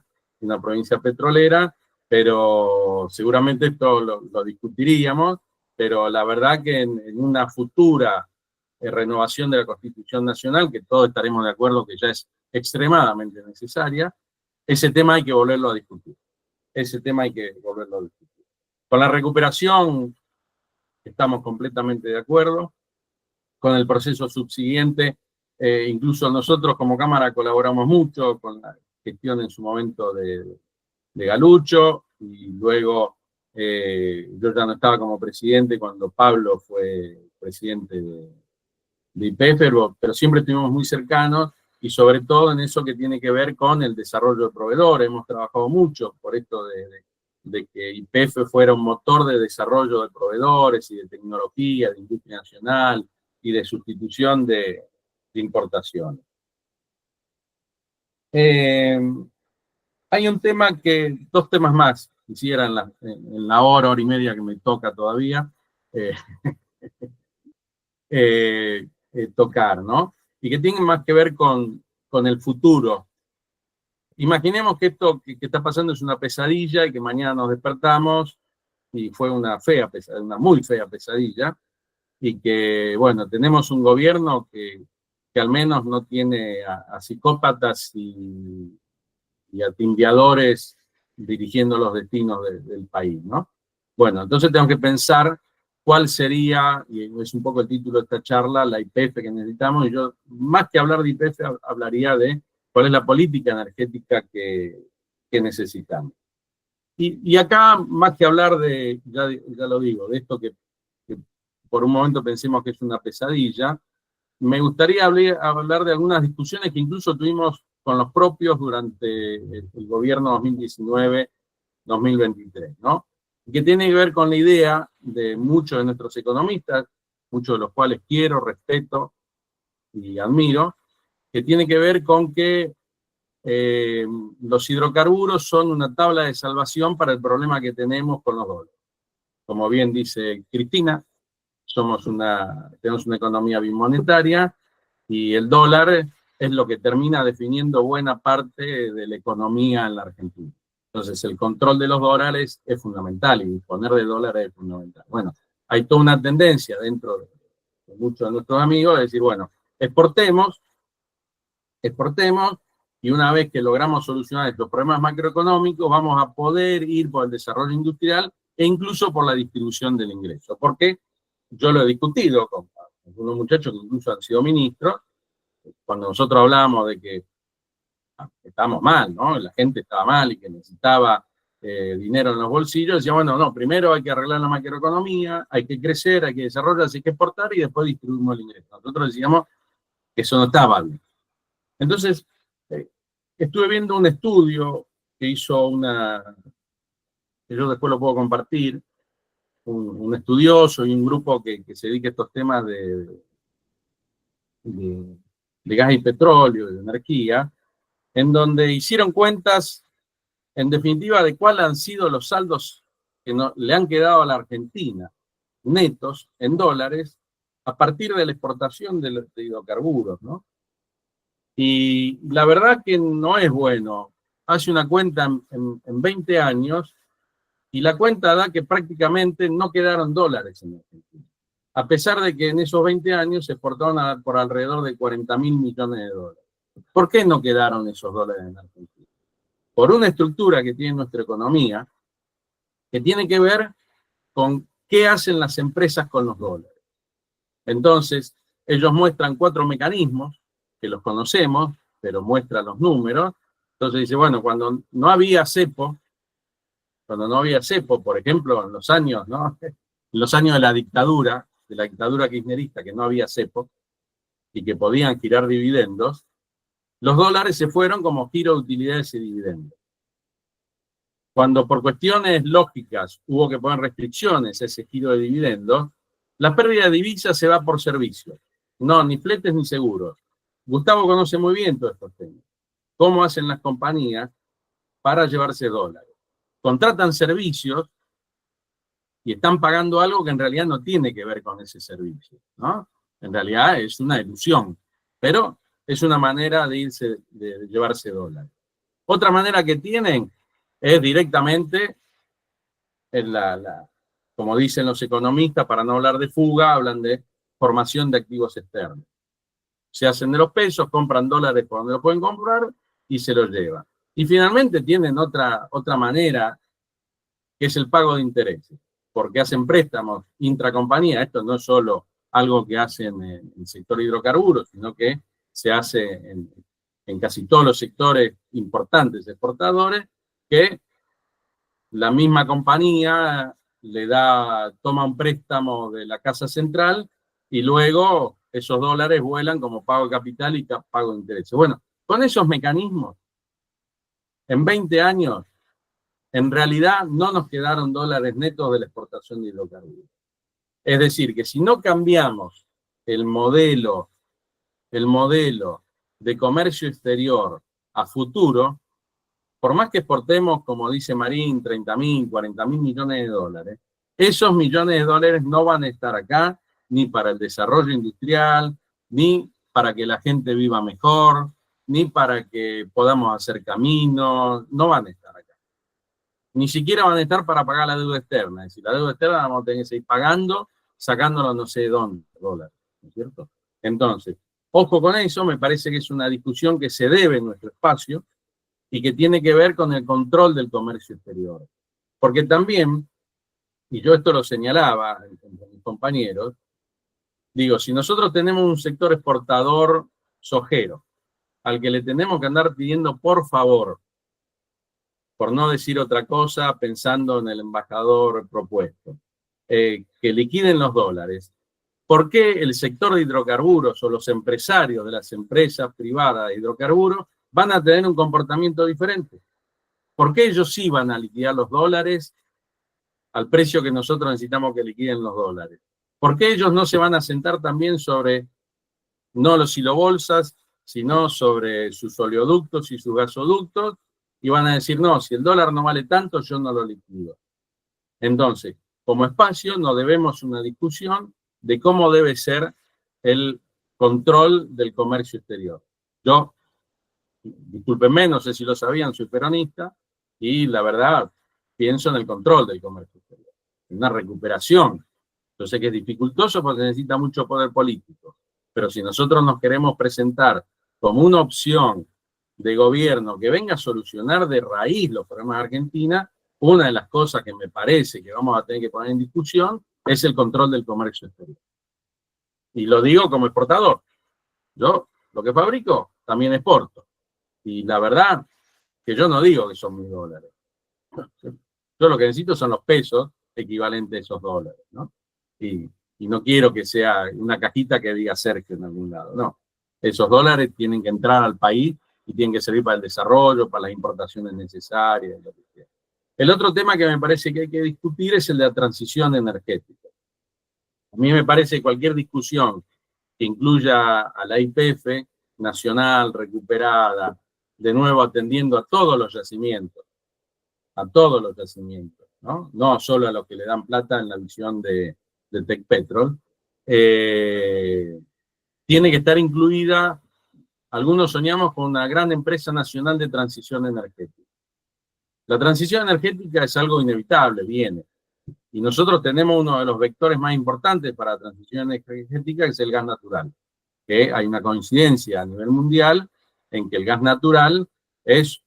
petrolera, pero seguramente esto lo discutiríamos, pero la verdad que en una futura renovación de la Constitución Nacional, que todos estaremos de acuerdo que ya es extremadamente necesaria, ese tema hay que volverlo a discutir. Con la recuperación estamos completamente de acuerdo. Con el proceso subsiguiente, incluso nosotros como Cámara colaboramos mucho con la gestión en su momento de Galucho, y luego yo ya no estaba como presidente cuando Pablo fue presidente de YPF, pero siempre estuvimos muy cercanos, y sobre todo en eso que tiene que ver con el desarrollo de proveedores. Hemos trabajado mucho por esto de que YPF fuera un motor de desarrollo de proveedores y de tecnología, de industria nacional, y de sustitución de importaciones. Hay un tema dos temas más, quisiera en la hora y media que me toca todavía, tocar, ¿no? Y que tienen más que ver con el futuro. Imaginemos que esto que está pasando es una pesadilla y que mañana nos despertamos y fue una muy fea pesadilla, y que, bueno, tenemos un gobierno que al menos no tiene a psicópatas y a timbiadores dirigiendo los destinos del país, ¿no? Bueno, entonces tenemos que pensar cuál sería, y es un poco el título de esta charla, la YPF que necesitamos, y yo, más que hablar de YPF, hablaría de cuál es la política energética que necesitamos. Y acá, más que hablar de, ya lo digo, de esto que por un momento pensemos que es una pesadilla, me gustaría hablar de algunas discusiones que incluso tuvimos con los propios durante el gobierno 2019-2023, ¿no? Que tiene que ver con la idea de muchos de nuestros economistas, muchos de los cuales quiero, respeto y admiro, que tiene que ver con que los hidrocarburos son una tabla de salvación para el problema que tenemos con los dólares. Como bien dice Cristina, tenemos una economía bimonetaria y el dólar es lo que termina definiendo buena parte de la economía en la Argentina. Entonces, el control de los dólares es fundamental y disponer de dólares es fundamental. Bueno, hay toda una tendencia dentro de muchos de nuestros amigos de decir, bueno, exportemos, y una vez que logramos solucionar estos problemas macroeconómicos, vamos a poder ir por el desarrollo industrial e incluso por la distribución del ingreso. Porque yo lo he discutido con algunos muchachos que incluso han sido ministros, cuando nosotros hablábamos de que estábamos mal, ¿no? La gente estaba mal y que necesitaba dinero en los bolsillos, decía, bueno, no, primero hay que arreglar la macroeconomía, hay que crecer, hay que desarrollarse, hay que exportar y después distribuimos el ingreso. Nosotros decíamos que eso no estaba bien. Entonces, estuve viendo un estudio que hizo que yo después lo puedo compartir, un estudioso y un grupo que se dedica a estos temas de gas y petróleo, de energía, en donde hicieron cuentas, en definitiva, de cuáles han sido los saldos que le han quedado a la Argentina, netos, en dólares, a partir de la exportación de hidrocarburos, ¿no? Y la verdad que no es bueno. Hace una cuenta en 20 años y la cuenta da que prácticamente no quedaron dólares en Argentina. A pesar de que en esos 20 años se exportaron por alrededor de 40.000 millones de dólares. ¿Por qué no quedaron esos dólares en Argentina? Por una estructura que tiene nuestra economía, que tiene que ver con qué hacen las empresas con los dólares. Entonces, ellos muestran 4 mecanismos, que los conocemos, pero muestran los números. Entonces dice, bueno, cuando no había cepo, por ejemplo, en los años, ¿no? En los años de la dictadura kirchnerista, que no había cepo, y que podían girar dividendos, los dólares se fueron como giro de utilidades y dividendos. Cuando por cuestiones lógicas hubo que poner restricciones a ese giro de dividendos, la pérdida de divisas se va por servicios. No, ni fletes ni seguros. Gustavo conoce muy bien todos estos temas. ¿Cómo hacen las compañías para llevarse dólares? Contratan servicios y están pagando algo que en realidad no tiene que ver con ese servicio, ¿no? En realidad es una ilusión, pero es una manera de llevarse dólares. Otra manera que tienen es directamente, como dicen los economistas, para no hablar de fuga, hablan de formación de activos externos. Se hacen de los pesos, compran dólares por donde lo pueden comprar y se los llevan. Y finalmente tienen otra manera, que es el pago de intereses, porque hacen préstamos intracompañía. Esto no es solo algo que hacen en el sector hidrocarburos, sino que se hace en casi todos los sectores importantes exportadores, que la misma compañía toma un préstamo de la casa central y luego esos dólares vuelan como pago de capital y pago de intereses. Bueno, con esos mecanismos, en 20 años, en realidad no nos quedaron dólares netos de la exportación de hidrocarburos. Es decir, que si no cambiamos el modelo de comercio exterior a futuro, por más que exportemos, como dice Marín, 30.000, 40.000 millones de dólares, esos millones de dólares no van a estar acá ni para el desarrollo industrial, ni para que la gente viva mejor, ni para que podamos hacer caminos, no van a estar acá. Ni siquiera van a estar para pagar la deuda externa. Es decir, la deuda externa la vamos a tener que seguir pagando, sacándolo no sé de dónde, dólares, ¿no es cierto? Entonces, ojo con eso, me parece que es una discusión que se debe en nuestro espacio y que tiene que ver con el control del comercio exterior. Porque también, y yo esto lo señalaba entre mis compañeros, digo, si nosotros tenemos un sector exportador sojero, al que le tenemos que andar pidiendo por favor, por no decir otra cosa, pensando en el embajador propuesto, que liquiden los dólares, ¿por qué el sector de hidrocarburos o los empresarios de las empresas privadas de hidrocarburos van a tener un comportamiento diferente? ¿Por qué ellos sí van a liquidar los dólares al precio que nosotros necesitamos que liquiden los dólares? ¿Por qué ellos no se van a sentar también sobre, no los silobolsas, sino sobre sus oleoductos y sus gasoductos, y van a decir, no, si el dólar no vale tanto, yo no lo liquido? Entonces, como espacio, nos debemos una discusión de cómo debe ser el control del comercio exterior. Yo, discúlpenme, no sé si lo sabían, soy peronista, y la verdad, pienso en el control del comercio exterior, en una recuperación. Yo sé que es dificultoso porque necesita mucho poder político, pero si nosotros nos queremos presentar como una opción de gobierno que venga a solucionar de raíz los problemas de Argentina, una de las cosas que me parece que vamos a tener que poner en discusión es el control del comercio exterior. Y lo digo como exportador. Yo lo que fabrico también exporto. Y la verdad que yo no digo que son mis dólares. Yo lo que necesito son los pesos equivalentes a esos dólares, ¿no? Y no quiero que sea una cajita que diga Sergio en algún lado, no. Esos dólares tienen que entrar al país y tienen que servir para el desarrollo, para las importaciones necesarias, lo que sea. El otro tema que me parece que hay que discutir es el de la transición energética. A mí me parece que cualquier discusión que incluya a la YPF nacional, recuperada, de nuevo atendiendo a todos los yacimientos, ¿no? No solo a los que le dan plata en la visión de Tecpetrol, tiene que estar incluida, algunos soñamos con una gran empresa nacional de transición energética. La transición energética es algo inevitable, viene. Y nosotros tenemos uno de los vectores más importantes para la transición energética, que es el gas natural. Que hay una coincidencia a nivel mundial en que el gas natural es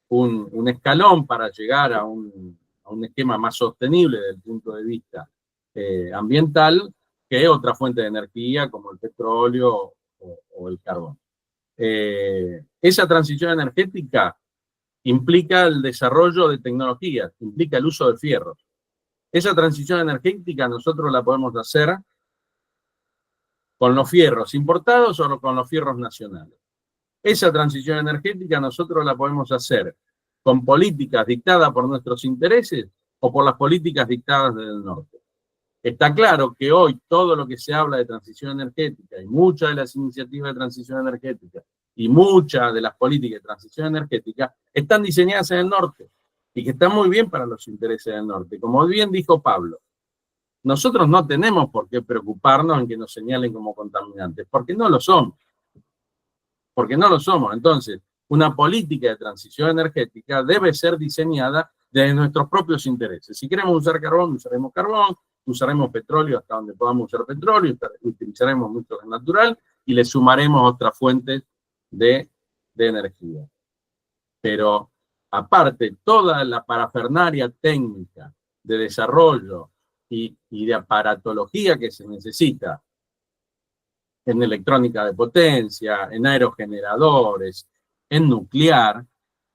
un escalón para llegar a un esquema más sostenible desde el punto de vista ambiental que otra fuente de energía como el petróleo o el carbón. Esa transición energética implica el desarrollo de tecnologías, implica el uso de fierros. Esa transición energética nosotros la podemos hacer con los fierros importados o con los fierros nacionales. Esa transición energética nosotros la podemos hacer con políticas dictadas por nuestros intereses o por las políticas dictadas desde el norte. Está claro que hoy todo lo que se habla de transición energética y muchas de las iniciativas de transición energética y muchas de las políticas de transición energética están diseñadas en el norte y que están muy bien para los intereses del norte. Como bien dijo Pablo, nosotros no tenemos por qué preocuparnos en que nos señalen como contaminantes, porque no lo somos. Porque no lo somos. Entonces, una política de transición energética debe ser diseñada desde nuestros propios intereses. Si queremos usar carbón, usaremos carbón, usaremos petróleo hasta donde podamos usar petróleo, utilizaremos mucho gas natural y le sumaremos otras fuentes de energía. Pero aparte, toda la parafernaria técnica de desarrollo y de aparatología que se necesita en electrónica de potencia, en aerogeneradores, en nuclear,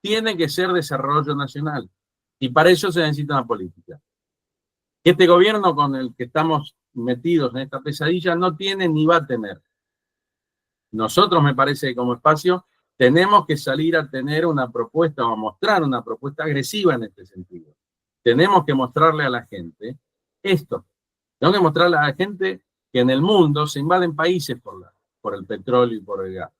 tiene que ser desarrollo nacional. Y para eso se necesita una política. Este gobierno con el que estamos metidos en esta pesadilla no tiene ni va a tener. Nosotros, me parece que como espacio, tenemos que salir a tener una propuesta o a mostrar una propuesta agresiva en este sentido. Tenemos que mostrarle a la gente esto. Tenemos que mostrarle a la gente que en el mundo se invaden países por el petróleo y por el gas.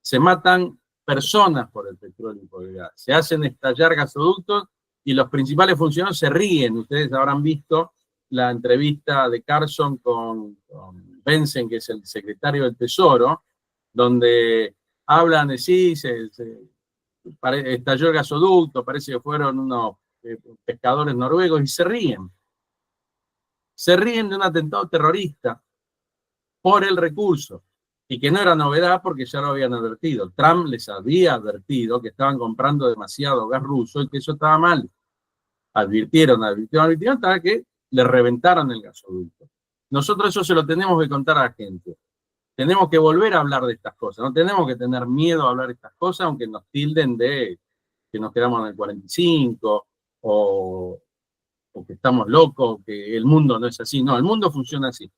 Se matan personas por el petróleo y por el gas. Se hacen estallar gasoductos y los principales funcionarios se ríen. Ustedes habrán visto la entrevista de Carson con Benson, que es el secretario del Tesoro, donde hablan de sí, estalló el gasoducto, parece que fueron unos pescadores noruegos, y se ríen. Se ríen de un atentado terrorista por el recurso, y que no era novedad porque ya lo habían advertido. Trump les había advertido que estaban comprando demasiado gas ruso y que eso estaba mal. Advirtieron hasta que le reventaron el gasoducto. Nosotros eso se lo tenemos que contar a la gente. Tenemos que volver a hablar de estas cosas. No tenemos que tener miedo a hablar de estas cosas, aunque nos tilden de que nos quedamos en el 45 o que estamos locos, que el mundo no es así. No, el mundo funciona así.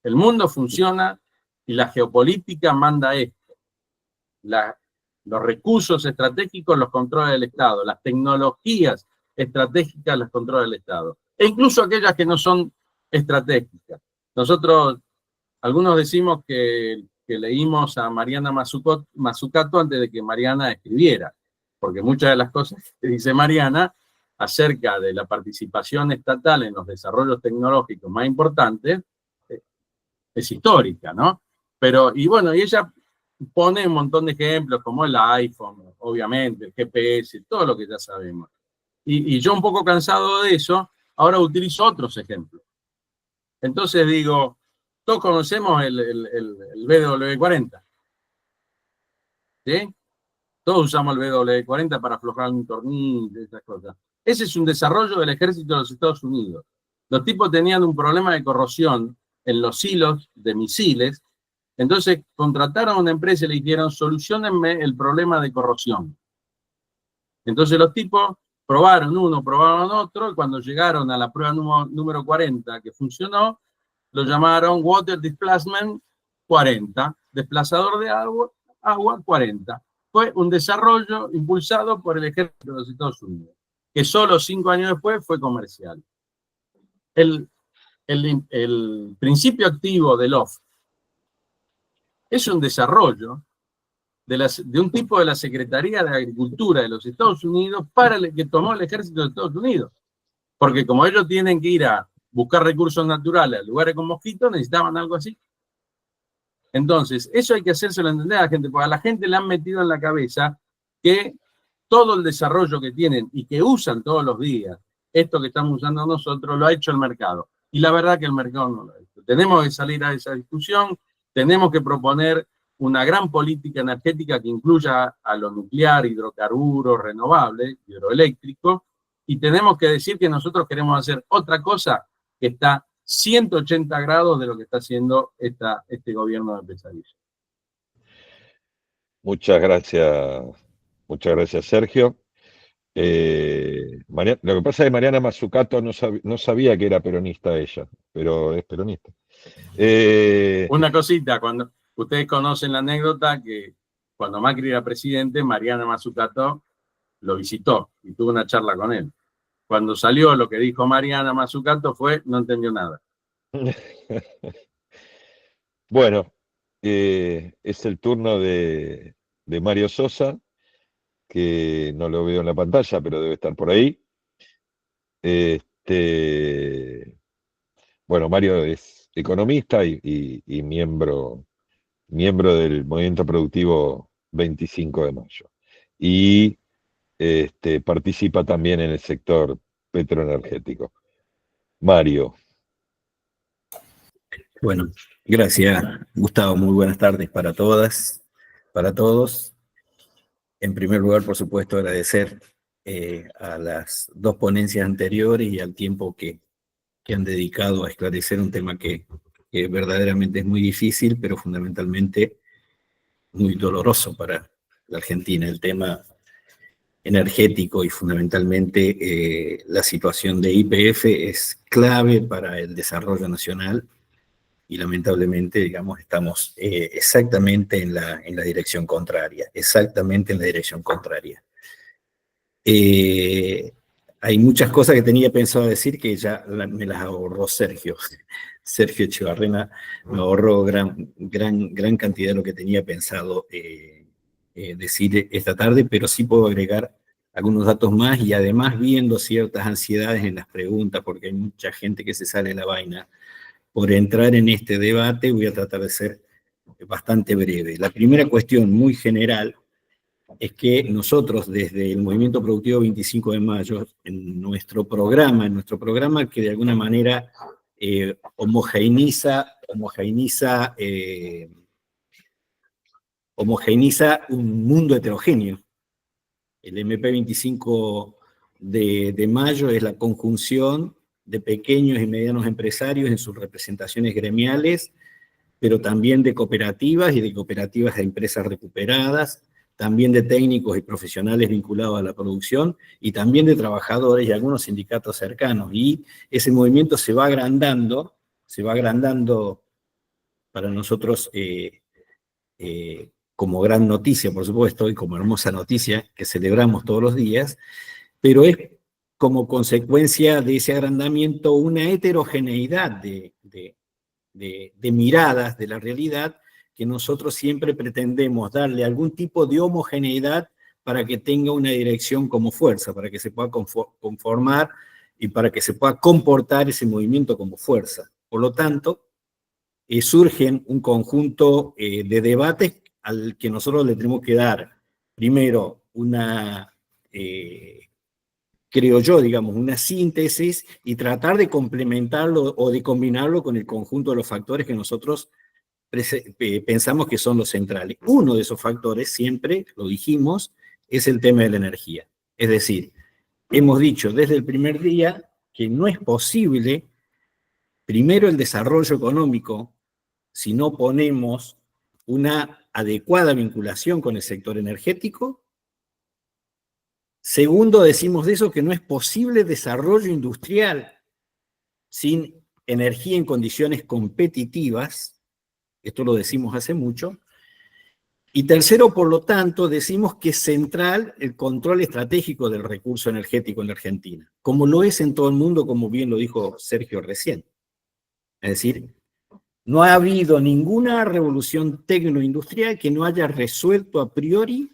El mundo funciona y la geopolítica manda esto. Los recursos estratégicos los controla el Estado, las tecnologías estratégicas las controla el Estado, e incluso aquellas que no son estratégicas. Nosotros, algunos decimos que leímos a Mariana Mazzucato antes de que Mariana escribiera, porque muchas de las cosas que dice Mariana acerca de la participación estatal en los desarrollos tecnológicos más importantes es histórica, ¿no? Pero, y bueno, y ella pone un montón de ejemplos, como el iPhone, obviamente, el GPS, todo lo que ya sabemos. Y yo un poco cansado de eso, ahora utilizo otros ejemplos. Entonces digo, todos conocemos el BW40, ¿sí? Todos usamos el BW40 para aflojar un tornillo, esas cosas. Ese es un desarrollo del ejército de los Estados Unidos. Los tipos tenían un problema de corrosión en los hilos de misiles, entonces contrataron a una empresa y le dijeron, solucionenme el problema de corrosión. Entonces los tipos probaron uno, probaron otro, y cuando llegaron a la prueba número 40, que funcionó, lo llamaron Water Displacement 40, desplazador de agua 40. Fue un desarrollo impulsado por el ejército de los Estados Unidos, que solo 5 años después fue comercial. El principio activo del OFF es un desarrollo de un tipo de la Secretaría de Agricultura de los Estados Unidos para el que tomó el ejército de Estados Unidos. Porque como ellos tienen que ir a buscar recursos naturales a lugares con mosquitos, necesitaban algo así. Entonces, eso hay que hacérselo entender a la gente, porque a la gente le han metido en la cabeza que todo el desarrollo que tienen y que usan todos los días, esto que estamos usando nosotros, lo ha hecho el mercado. Y la verdad que el mercado no lo ha hecho. Tenemos que salir a esa discusión, tenemos que proponer una gran política energética que incluya a lo nuclear, hidrocarburos, renovables, hidroeléctrico, y tenemos que decir que nosotros queremos hacer otra cosa que está 180 grados de lo que está haciendo este gobierno de pesadilla. Muchas gracias, Sergio. Lo que pasa es que Mariana Mazzucato no sabía que era peronista ella, pero es peronista. Una cosita, cuando ustedes conocen la anécdota que cuando Macri era presidente, Mariana Mazzucato lo visitó y tuvo una charla con él. Cuando salió lo que dijo Mariana Mazzucato no entendió nada. Bueno, es el turno de Mario Sosa, que no lo veo en la pantalla, pero debe estar por ahí. Bueno, Mario es economista y miembro del Movimiento Productivo 25 de Mayo. Y participa también en el sector petroenergético. Mario. Bueno, gracias, Gustavo. Muy buenas tardes para todas, para todos. En primer lugar, por supuesto, agradecer a las dos ponencias anteriores y al tiempo que han dedicado a esclarecer un tema que verdaderamente es muy difícil, pero fundamentalmente muy doloroso para la Argentina, el tema energético y fundamentalmente la situación de YPF es clave para el desarrollo nacional y lamentablemente, digamos, estamos exactamente en la dirección contraria, exactamente en la dirección contraria. Hay muchas cosas que tenía pensado decir que ya me las ahorró Sergio. Sergio Echevarrena me ahorró gran cantidad de lo que tenía pensado decir esta tarde, pero sí puedo agregar algunos datos más y además viendo ciertas ansiedades en las preguntas, porque hay mucha gente que se sale de la vaina. Por entrar en este debate voy a tratar de ser bastante breve. La primera cuestión muy general es que nosotros desde el Movimiento Productivo 25 de Mayo, en nuestro programa que de alguna manera homogeneiza un mundo heterogéneo. El MP 25 de Mayo es la conjunción de pequeños y medianos empresarios en sus representaciones gremiales, pero también de cooperativas y de cooperativas de empresas recuperadas, también de técnicos y profesionales vinculados a la producción, y también de trabajadores y algunos sindicatos cercanos. Y ese movimiento se va agrandando para nosotros como gran noticia, por supuesto, y como hermosa noticia que celebramos todos los días, pero es como consecuencia de ese agrandamiento una heterogeneidad de miradas de la realidad que nosotros siempre pretendemos darle algún tipo de homogeneidad para que tenga una dirección como fuerza, para que se pueda conformar y para que se pueda comportar ese movimiento como fuerza. Por lo tanto, surgen un conjunto de debates al que nosotros le tenemos que dar, primero, creo yo, digamos, una síntesis y tratar de complementarlo o de combinarlo con el conjunto de los factores que nosotros pensamos que son los centrales. Uno de esos factores, siempre lo dijimos, es el tema de la energía. Es decir, hemos dicho desde el primer día que no es posible, primero, el desarrollo económico si no ponemos una adecuada vinculación con el sector energético. Segundo, decimos de eso que no es posible desarrollo industrial sin energía en condiciones competitivas. Esto lo decimos hace mucho. Y tercero, por lo tanto, decimos que es central el control estratégico del recurso energético en la Argentina, como lo es en todo el mundo, como bien lo dijo Sergio recién. Es decir, no ha habido ninguna revolución tecnoindustrial que no haya resuelto a priori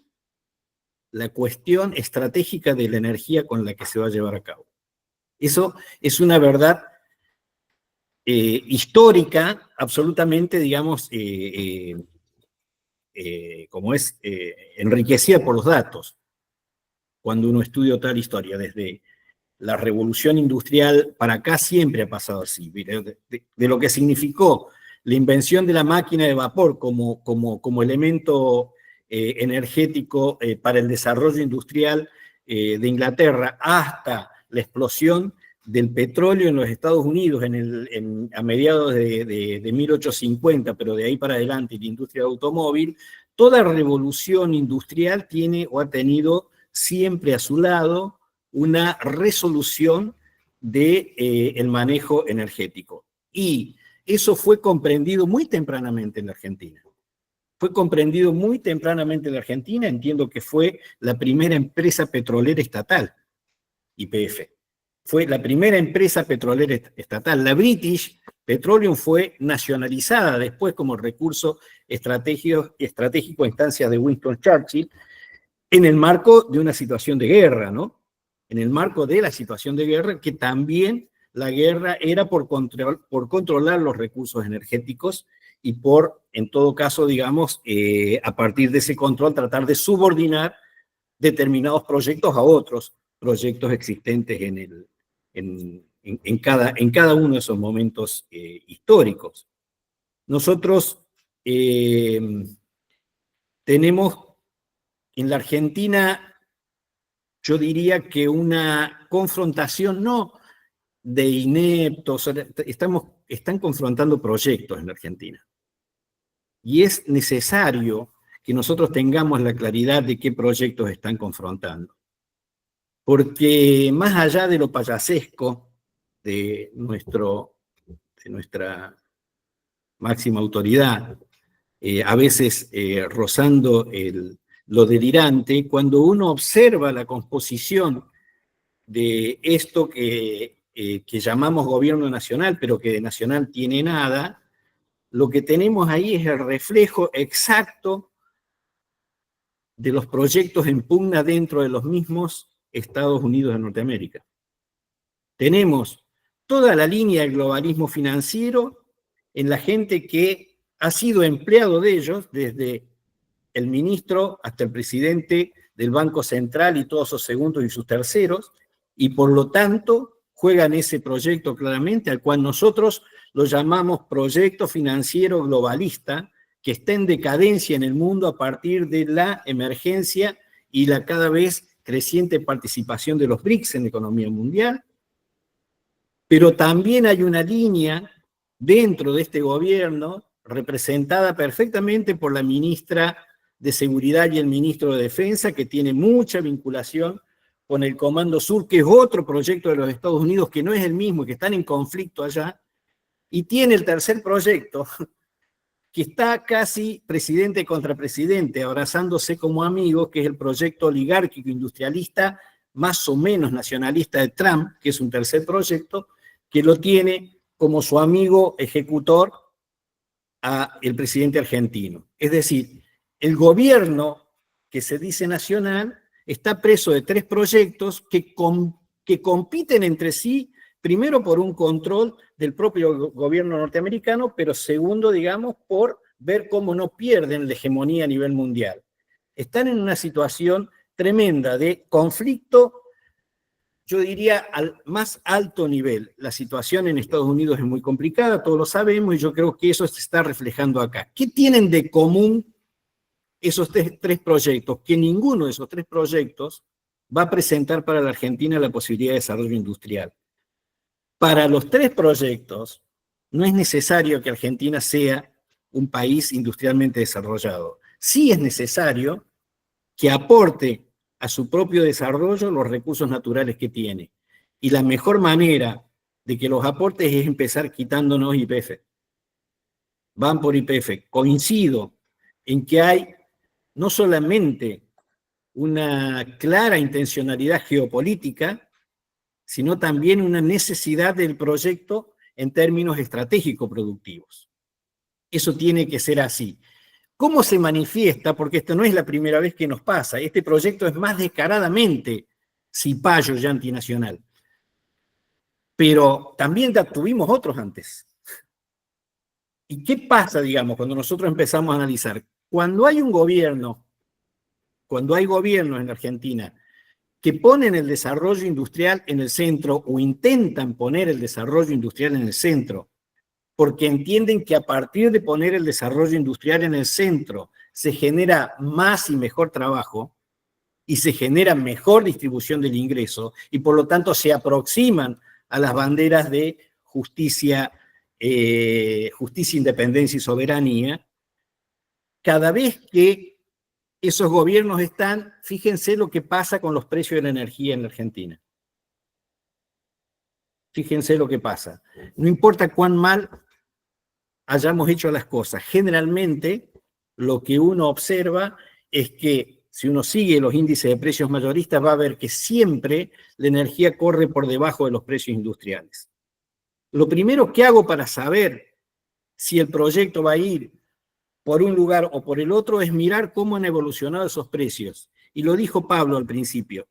la cuestión estratégica de la energía con la que se va a llevar a cabo. Eso es una verdad histórica, absolutamente, digamos, enriquecida por los datos, cuando uno estudia tal historia. Desde la revolución industrial para acá siempre ha pasado así, de lo que significó la invención de la máquina de vapor como elemento energético para el desarrollo industrial de Inglaterra, hasta la explosión del petróleo en los Estados Unidos a mediados de 1850, pero de ahí para adelante la industria del automóvil. Toda revolución industrial tiene o ha tenido siempre a su lado una resolución del manejo energético. Y eso fue comprendido muy tempranamente en la Argentina. Entiendo que fue la primera empresa petrolera estatal, YPF. Fue la primera empresa petrolera estatal. La British Petroleum fue nacionalizada después como recurso estratégico a instancias de Winston Churchill en el marco de una situación de guerra, ¿no? En el marco de la situación de guerra, que también la guerra era por controlar los recursos energéticos y por, en todo caso, digamos, a partir de ese control, tratar de subordinar determinados proyectos a otros proyectos existentes en cada uno de esos momentos históricos. Nosotros tenemos en la Argentina, yo diría que una confrontación no de ineptos, están confrontando proyectos en la Argentina. Y es necesario que nosotros tengamos la claridad de qué proyectos están confrontando. Porque más allá de lo payasesco de nuestra máxima autoridad, a veces rozando lo delirante, cuando uno observa la composición de esto que llamamos gobierno nacional, pero que de nacional tiene nada, lo que tenemos ahí es el reflejo exacto de los proyectos en pugna dentro de los mismos Estados Unidos de Norteamérica. Tenemos toda la línea del globalismo financiero en la gente que ha sido empleado de ellos, desde el ministro hasta el presidente del Banco Central y todos sus segundos y sus terceros, y por lo tanto juegan ese proyecto claramente, al cual nosotros lo llamamos proyecto financiero globalista, que está en decadencia en el mundo a partir de la emergencia y la cada vez creciente participación de los BRICS en la economía mundial. Pero también hay una línea dentro de este gobierno, representada perfectamente por la ministra de Seguridad y el ministro de Defensa, que tiene mucha vinculación con el Comando Sur, que es otro proyecto de los Estados Unidos, que no es el mismo, que están en conflicto allá, y tiene el tercer proyecto, que está casi presidente contra presidente, abrazándose como amigos, que es el proyecto oligárquico industrialista, más o menos nacionalista de Trump, que es un tercer proyecto, que lo tiene como su amigo ejecutor el presidente argentino. Es decir, el gobierno que se dice nacional está preso de tres proyectos que compiten entre sí, primero por un control del propio gobierno norteamericano, pero segundo, digamos, por ver cómo no pierden la hegemonía a nivel mundial. Están en una situación tremenda de conflicto, yo diría, al más alto nivel. La situación en Estados Unidos es muy complicada, todos lo sabemos, y yo creo que eso se está reflejando acá. ¿Qué tienen de común esos tres proyectos? Que ninguno de esos tres proyectos va a presentar para la Argentina la posibilidad de desarrollo industrial. Para los tres proyectos, no es necesario que Argentina sea un país industrialmente desarrollado. Sí es necesario que aporte a su propio desarrollo los recursos naturales que tiene. Y la mejor manera de que los aportes es empezar quitándonos YPF. Van por YPF. Coincido en que hay no solamente una clara intencionalidad geopolítica, sino también una necesidad del proyecto en términos estratégicos-productivos. Eso tiene que ser así. ¿Cómo se manifiesta? Porque esto no es la primera vez que nos pasa. Este proyecto es más descaradamente cipayo y antinacional. Pero también tuvimos otros antes. ¿Y qué pasa, digamos, cuando nosotros empezamos a analizar? Cuando hay un gobierno, cuando hay gobiernos en la Argentina que ponen el desarrollo industrial en el centro o intentan poner el desarrollo industrial en el centro, porque entienden que a partir de poner el desarrollo industrial en el centro se genera más y mejor trabajo y se genera mejor distribución del ingreso y por lo tanto se aproximan a las banderas de justicia, independencia y soberanía. Cada vez que esos gobiernos están, fíjense lo que pasa con los precios de la energía en la Argentina. Fíjense lo que pasa. No importa cuán mal hayamos hecho las cosas, generalmente lo que uno observa es que si uno sigue los índices de precios mayoristas va a ver que siempre la energía corre por debajo de los precios industriales. Lo primero que hago para saber si el proyecto va a ir por un lugar o por el otro es mirar cómo han evolucionado esos precios. Y lo dijo Pablo al principio.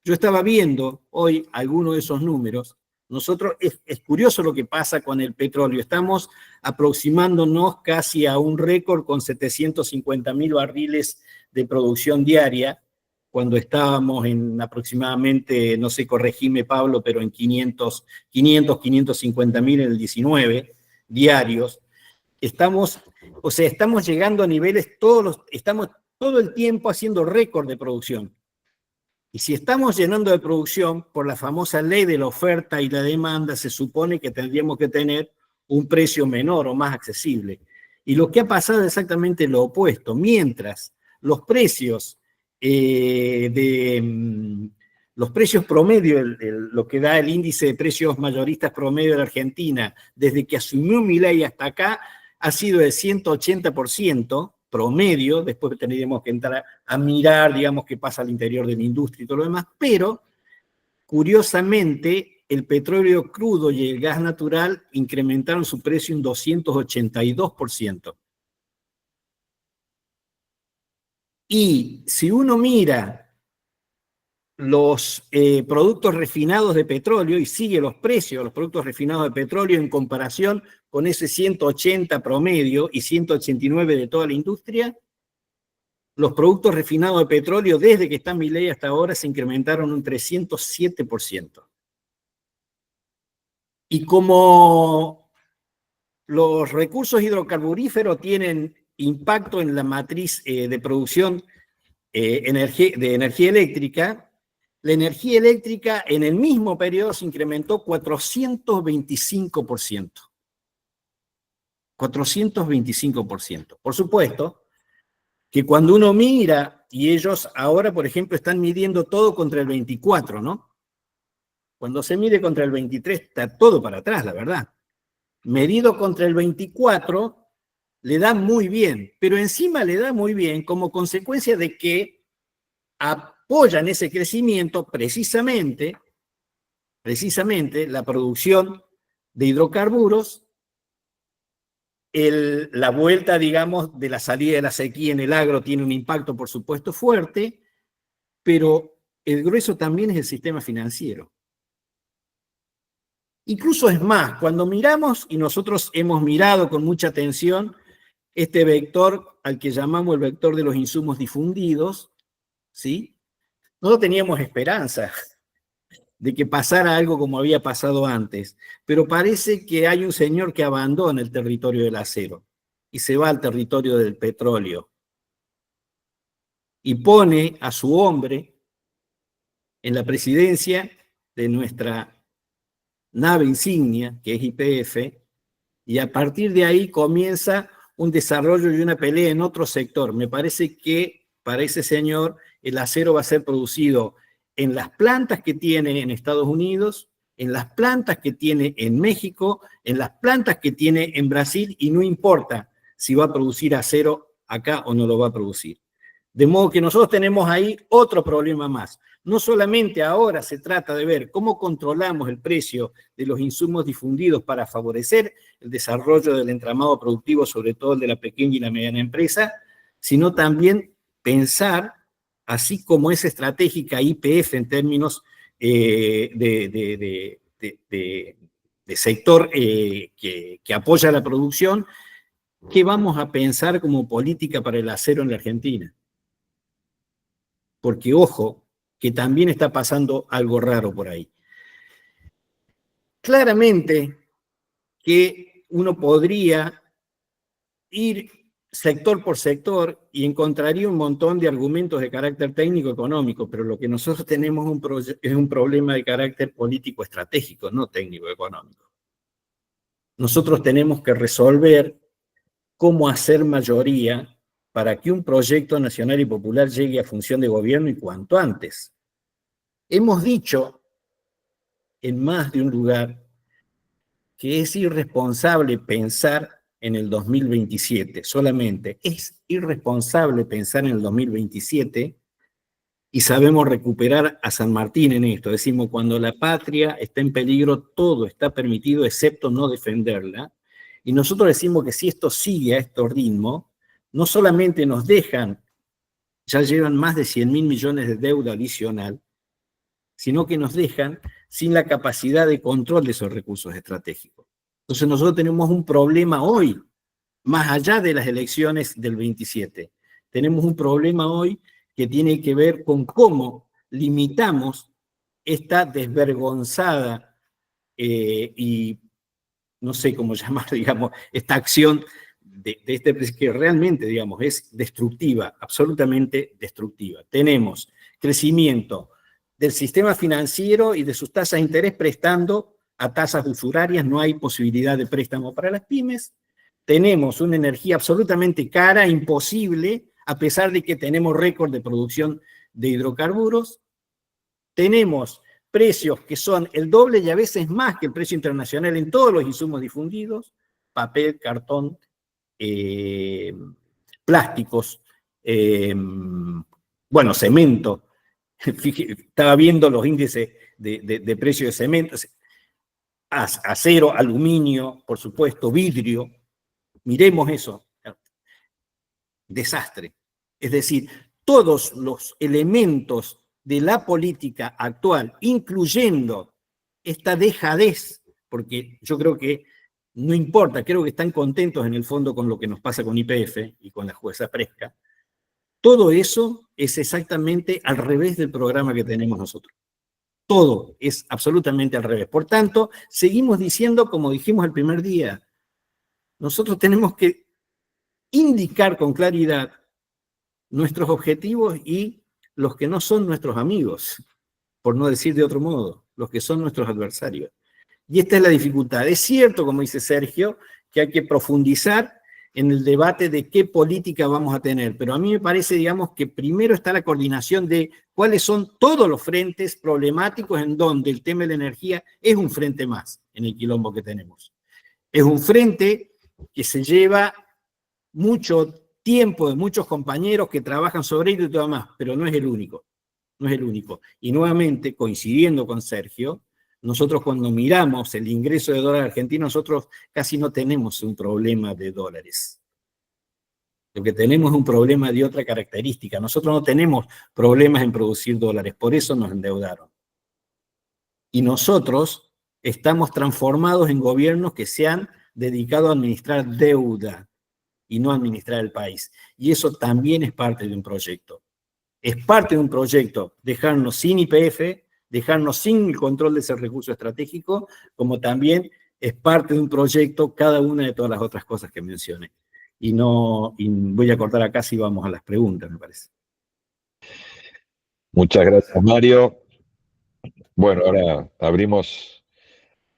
Yo estaba viendo hoy algunos de esos números. Nosotros, es curioso lo que pasa con el petróleo. Estamos aproximándonos casi a un récord con 750.000 barriles de producción diaria, cuando estábamos en aproximadamente, no sé, corregime Pablo, pero en 550.000 en el 19 diarios. Estamos llegando a niveles, estamos todo el tiempo haciendo récord de producción. Y si estamos llenando de producción, por la famosa ley de la oferta y la demanda, se supone que tendríamos que tener un precio menor o más accesible. Y lo que ha pasado es exactamente lo opuesto. Mientras los precios promedio, lo que da el índice de precios mayoristas promedio de la Argentina, desde que asumió Milei hasta acá, ha sido de 180% promedio. Después tendríamos que entrar a mirar, digamos, qué pasa al interior de la industria y todo lo demás, pero curiosamente, el petróleo crudo y el gas natural incrementaron su precio un 282%. Y si uno mira los productos refinados de petróleo y sigue los precios de los productos refinados de petróleo en comparación con ese 180 promedio y 189 de toda la industria, los productos refinados de petróleo desde que está Milei hasta ahora se incrementaron un 307%. Y como los recursos hidrocarburíferos tienen impacto en la matriz de producción de energía eléctrica, la energía eléctrica en el mismo periodo se incrementó 425%. 425%. Por supuesto que cuando uno mira, y ellos ahora, por ejemplo, están midiendo todo contra el 24, ¿no? Cuando se mide contra el 23 está todo para atrás, la verdad. Medido contra el 24 le da muy bien, pero encima le da muy bien como consecuencia de que apoyan ese crecimiento precisamente la producción de hidrocarburos, la vuelta, digamos, de la salida de la sequía en el agro tiene un impacto, por supuesto, fuerte, pero el grueso también es el sistema financiero. Incluso es más, cuando miramos, y nosotros hemos mirado con mucha atención, este vector al que llamamos el vector de los insumos difundidos, ¿sí? No teníamos esperanza de que pasara algo como había pasado antes, pero parece que hay un señor que abandona el territorio del acero y se va al territorio del petróleo y pone a su hombre en la presidencia de nuestra nave insignia, que es YPF, y a partir de ahí comienza un desarrollo y una pelea en otro sector. Me parece que para ese señor el acero va a ser producido en las plantas que tiene en Estados Unidos, en las plantas que tiene en México, en las plantas que tiene en Brasil, y no importa si va a producir acero acá o no lo va a producir. De modo que nosotros tenemos ahí otro problema más. No solamente ahora se trata de ver cómo controlamos el precio de los insumos difundidos para favorecer el desarrollo del entramado productivo, sobre todo el de la pequeña y la mediana empresa, sino también pensar, así como es estratégica YPF en términos de sector que apoya la producción, ¿qué vamos a pensar como política para el acero en la Argentina? Porque, ojo, que también está pasando algo raro por ahí. Claramente que uno podría ir sector por sector y encontraría un montón de argumentos de carácter técnico-económico, pero lo que nosotros tenemos es un problema de carácter político-estratégico, no técnico-económico. Nosotros tenemos que resolver cómo hacer mayoría para que un proyecto nacional y popular llegue a función de gobierno y cuanto antes. Hemos dicho en más de un lugar que es irresponsable pensar en el 2027 solamente. Es irresponsable pensar en el 2027 y sabemos recuperar a San Martín en esto. Decimos, cuando la patria está en peligro, todo está permitido excepto no defenderla. Y nosotros decimos que si esto sigue a este ritmo, no solamente nos dejan, ya llevan más de 100.000 millones de deuda adicional, sino que nos dejan sin la capacidad de control de esos recursos estratégicos. Entonces nosotros tenemos un problema hoy, más allá de las elecciones del 27. Tenemos un problema hoy que tiene que ver con cómo limitamos esta desvergonzada y no sé cómo llamar, digamos, esta acción de este que realmente, digamos, es destructiva, absolutamente destructiva. Tenemos crecimiento del sistema financiero y de sus tasas de interés prestando a tasas usurarias, no hay posibilidad de préstamo para las pymes. Tenemos una energía absolutamente cara, imposible, a pesar de que tenemos récord de producción de hidrocarburos. Tenemos precios que son el doble y a veces más que el precio internacional en todos los insumos difundidos, papel, cartón, plásticos, bueno, cemento, Estaba viendo los índices de precio de cemento, acero, aluminio, por supuesto, vidrio. Miremos eso. Desastre. Es decir, todos los elementos de la política actual, incluyendo esta dejadez, porque yo creo que no importa, creo que están contentos en el fondo con lo que nos pasa con YPF y con la jueza Presca. Todo eso es exactamente al revés del programa que tenemos nosotros. Todo es absolutamente al revés. Por tanto, seguimos diciendo, como dijimos el primer día, nosotros tenemos que indicar con claridad nuestros objetivos y los que no son nuestros amigos, por no decir de otro modo, los que son nuestros adversarios. Y esta es la dificultad. Es cierto, como dice Sergio, que hay que profundizar en el debate de qué política vamos a tener, pero a mí me parece, digamos, que primero está la coordinación de cuáles son todos los frentes problemáticos en donde el tema de la energía es un frente más en el quilombo que tenemos. Es un frente que se lleva mucho tiempo de muchos compañeros que trabajan sobre ello y todo más, pero no es el único, no es el único. Y nuevamente, coincidiendo con Sergio, nosotros cuando miramos el ingreso de dólar argentino, nosotros casi no tenemos un problema de dólares. Lo que tenemos es un problema de otra característica. Nosotros no tenemos problemas en producir dólares, por eso nos endeudaron. Y nosotros estamos transformados en gobiernos que se han dedicado a administrar deuda y no a administrar el país. Y eso también es parte de un proyecto. Es parte de un proyecto dejarnos sin YPF, dejarnos sin el control de ese recurso estratégico, como también es parte de un proyecto cada una de todas las otras cosas que mencioné. Y voy a cortar acá si vamos a las preguntas, me parece. Muchas gracias, Mario. Bueno, ahora abrimos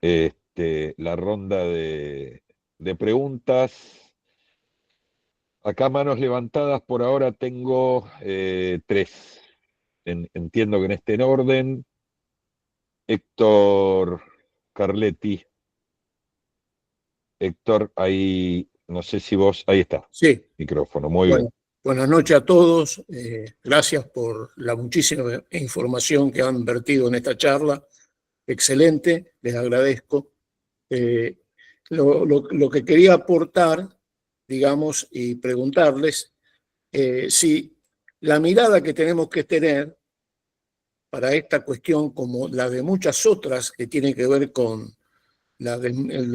la ronda de preguntas. Acá manos levantadas por ahora tengo 3. Entiendo que en este orden. Héctor Carletti. Héctor, ahí, no sé si vos, ahí está. Sí. Micrófono, muy bien. Buenas noches a todos. Gracias por la muchísima información que han vertido en esta charla. Excelente, les agradezco. Lo que quería aportar, digamos, y preguntarles si la mirada que tenemos que tener para esta cuestión, como la de muchas otras que tienen que ver con el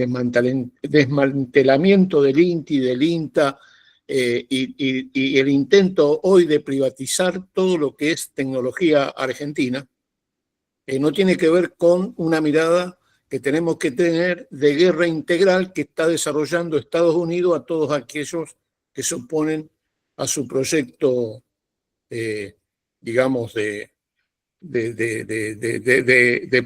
desmantelamiento del INTI, del INTA, y el intento hoy de privatizar todo lo que es tecnología argentina, no tiene que ver con una mirada que tenemos que tener de guerra integral que está desarrollando Estados Unidos a todos aquellos que se oponen a su proyecto, digamos, de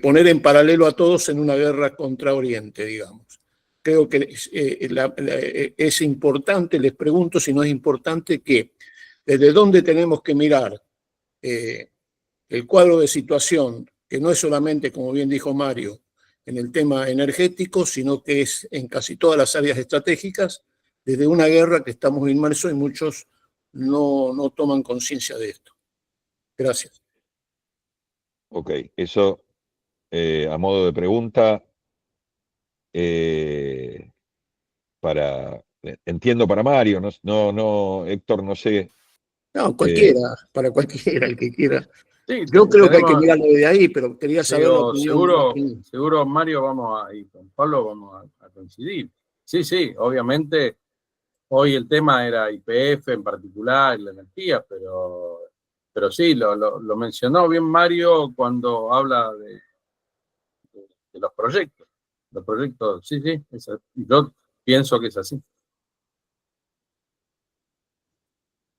poner en paralelo a todos en una guerra contra Oriente, digamos. Creo que es importante, les pregunto si no es importante, que desde dónde tenemos que mirar el cuadro de situación, que no es solamente, como bien dijo Mario, en el tema energético, sino que es en casi todas las áreas estratégicas, desde una guerra que estamos inmersos y muchos no toman conciencia de esto. Gracias. Ok, eso a modo de pregunta, entiendo para Mario, no, Héctor, no sé. No, cualquiera, para cualquiera, el que quiera. Sí, yo creo que hay que mirarlo desde ahí, pero quería saber la opinión. Seguro, Mario, y con Pablo vamos a coincidir. Sí, obviamente, hoy el tema era YPF en particular, la energía, pero sí, lo mencionó bien Mario cuando habla de los proyectos. Los proyectos, sí, yo pienso que es así.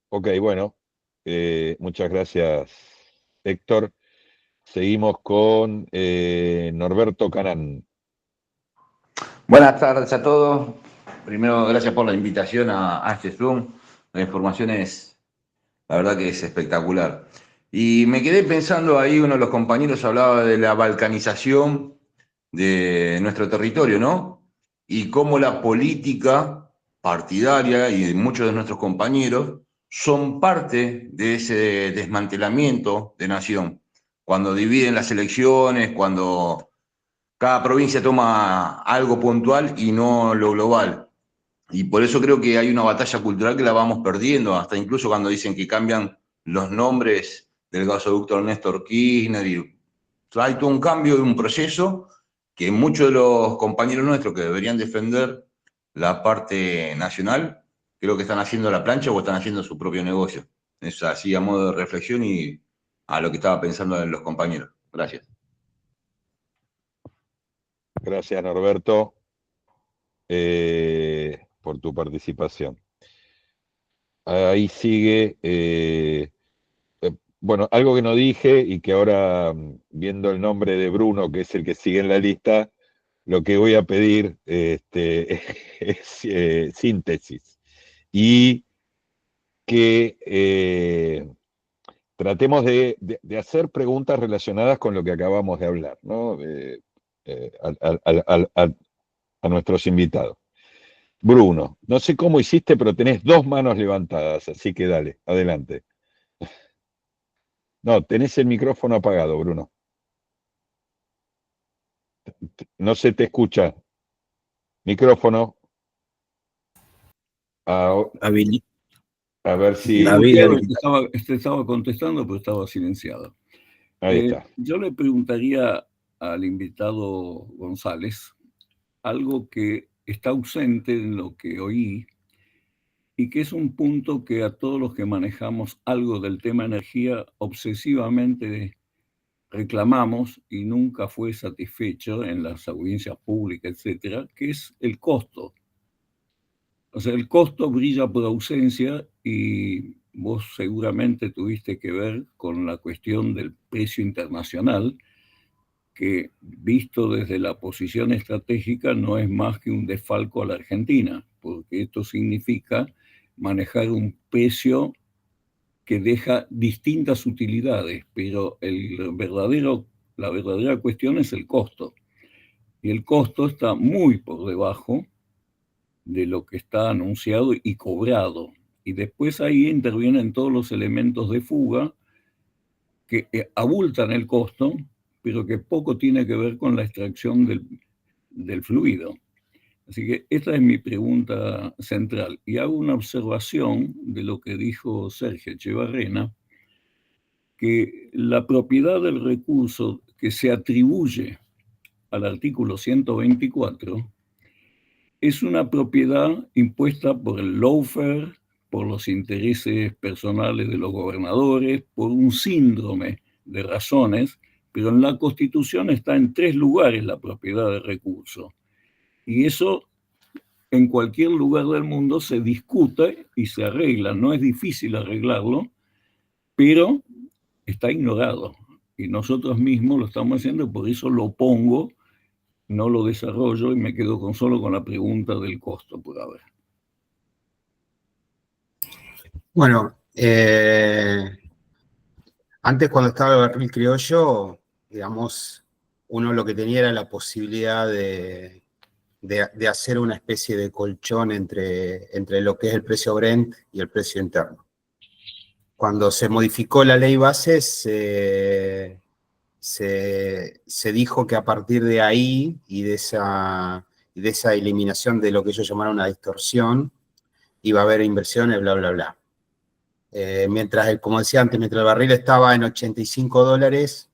Ok, bueno, muchas gracias, Héctor. Seguimos con Norberto Canán. Buenas tardes a todos. Primero, gracias por la invitación a este Zoom. La información la verdad que es espectacular. Y me quedé pensando ahí, uno de los compañeros hablaba de la balcanización de nuestro territorio, ¿no? Y cómo la política partidaria y de muchos de nuestros compañeros son parte de ese desmantelamiento de nación. Cuando dividen las elecciones, cuando cada provincia toma algo puntual y no lo global. Y por eso creo que hay una batalla cultural que la vamos perdiendo, hasta incluso cuando dicen que cambian los nombres del gasoducto Néstor Kirchner. Hay todo un cambio y un proceso que muchos de los compañeros nuestros que deberían defender la parte nacional, creo que están haciendo la plancha o están haciendo su propio negocio. Es así a modo de reflexión y a lo que estaba pensando en los compañeros. Gracias. Gracias, Norberto, por tu participación. Ahí sigue, bueno, algo que no dije y que ahora, viendo el nombre de Bruno, que es el que sigue en la lista, lo que voy a pedir es síntesis. Y que tratemos de hacer preguntas relacionadas con lo que acabamos de hablar, ¿no? A nuestros invitados. Bruno, no sé cómo hiciste, pero tenés 2 manos levantadas, así que dale, adelante. No, tenés el micrófono apagado, Bruno. No se te escucha. Micrófono. A ver si... Estaba contestando, pero estaba silenciado. Ahí está. Yo le preguntaría al invitado González algo que está ausente en lo que oí y que es un punto que a todos los que manejamos algo del tema energía obsesivamente reclamamos y nunca fue satisfecho en las audiencias públicas, etcétera, que es el costo. O sea, el costo brilla por ausencia y vos seguramente tuviste que ver con la cuestión del precio internacional, que visto desde la posición estratégica no es más que un desfalco a la Argentina, porque esto significa manejar un precio que deja distintas utilidades, pero la verdadera cuestión es el costo. Y el costo está muy por debajo de lo que está anunciado y cobrado. Y después ahí intervienen todos los elementos de fuga que abultan el costo, pero que poco tiene que ver con la extracción del fluido. Así que esta es mi pregunta central. Y hago una observación de lo que dijo Sergio Echevarrena, que la propiedad del recurso que se atribuye al artículo 124 es una propiedad impuesta por el lawfare, por los intereses personales de los gobernadores, por un síndrome de razones, pero en la Constitución está en 3 lugares la propiedad del recurso. Y eso en cualquier lugar del mundo se discute y se arregla. No es difícil arreglarlo, pero está ignorado. Y nosotros mismos lo estamos haciendo, por eso lo pongo, no lo desarrollo y me quedo solo con la pregunta del costo por ahora. Bueno, antes cuando estaba el barril criollo, digamos, uno lo que tenía era la posibilidad de hacer una especie de colchón entre lo que es el precio Brent y el precio interno. Cuando se modificó la ley base, se dijo que a partir de ahí y de esa eliminación de lo que ellos llamaron una distorsión, iba a haber inversiones, bla, bla, bla. Mientras, como decía antes, mientras el barril estaba en $85,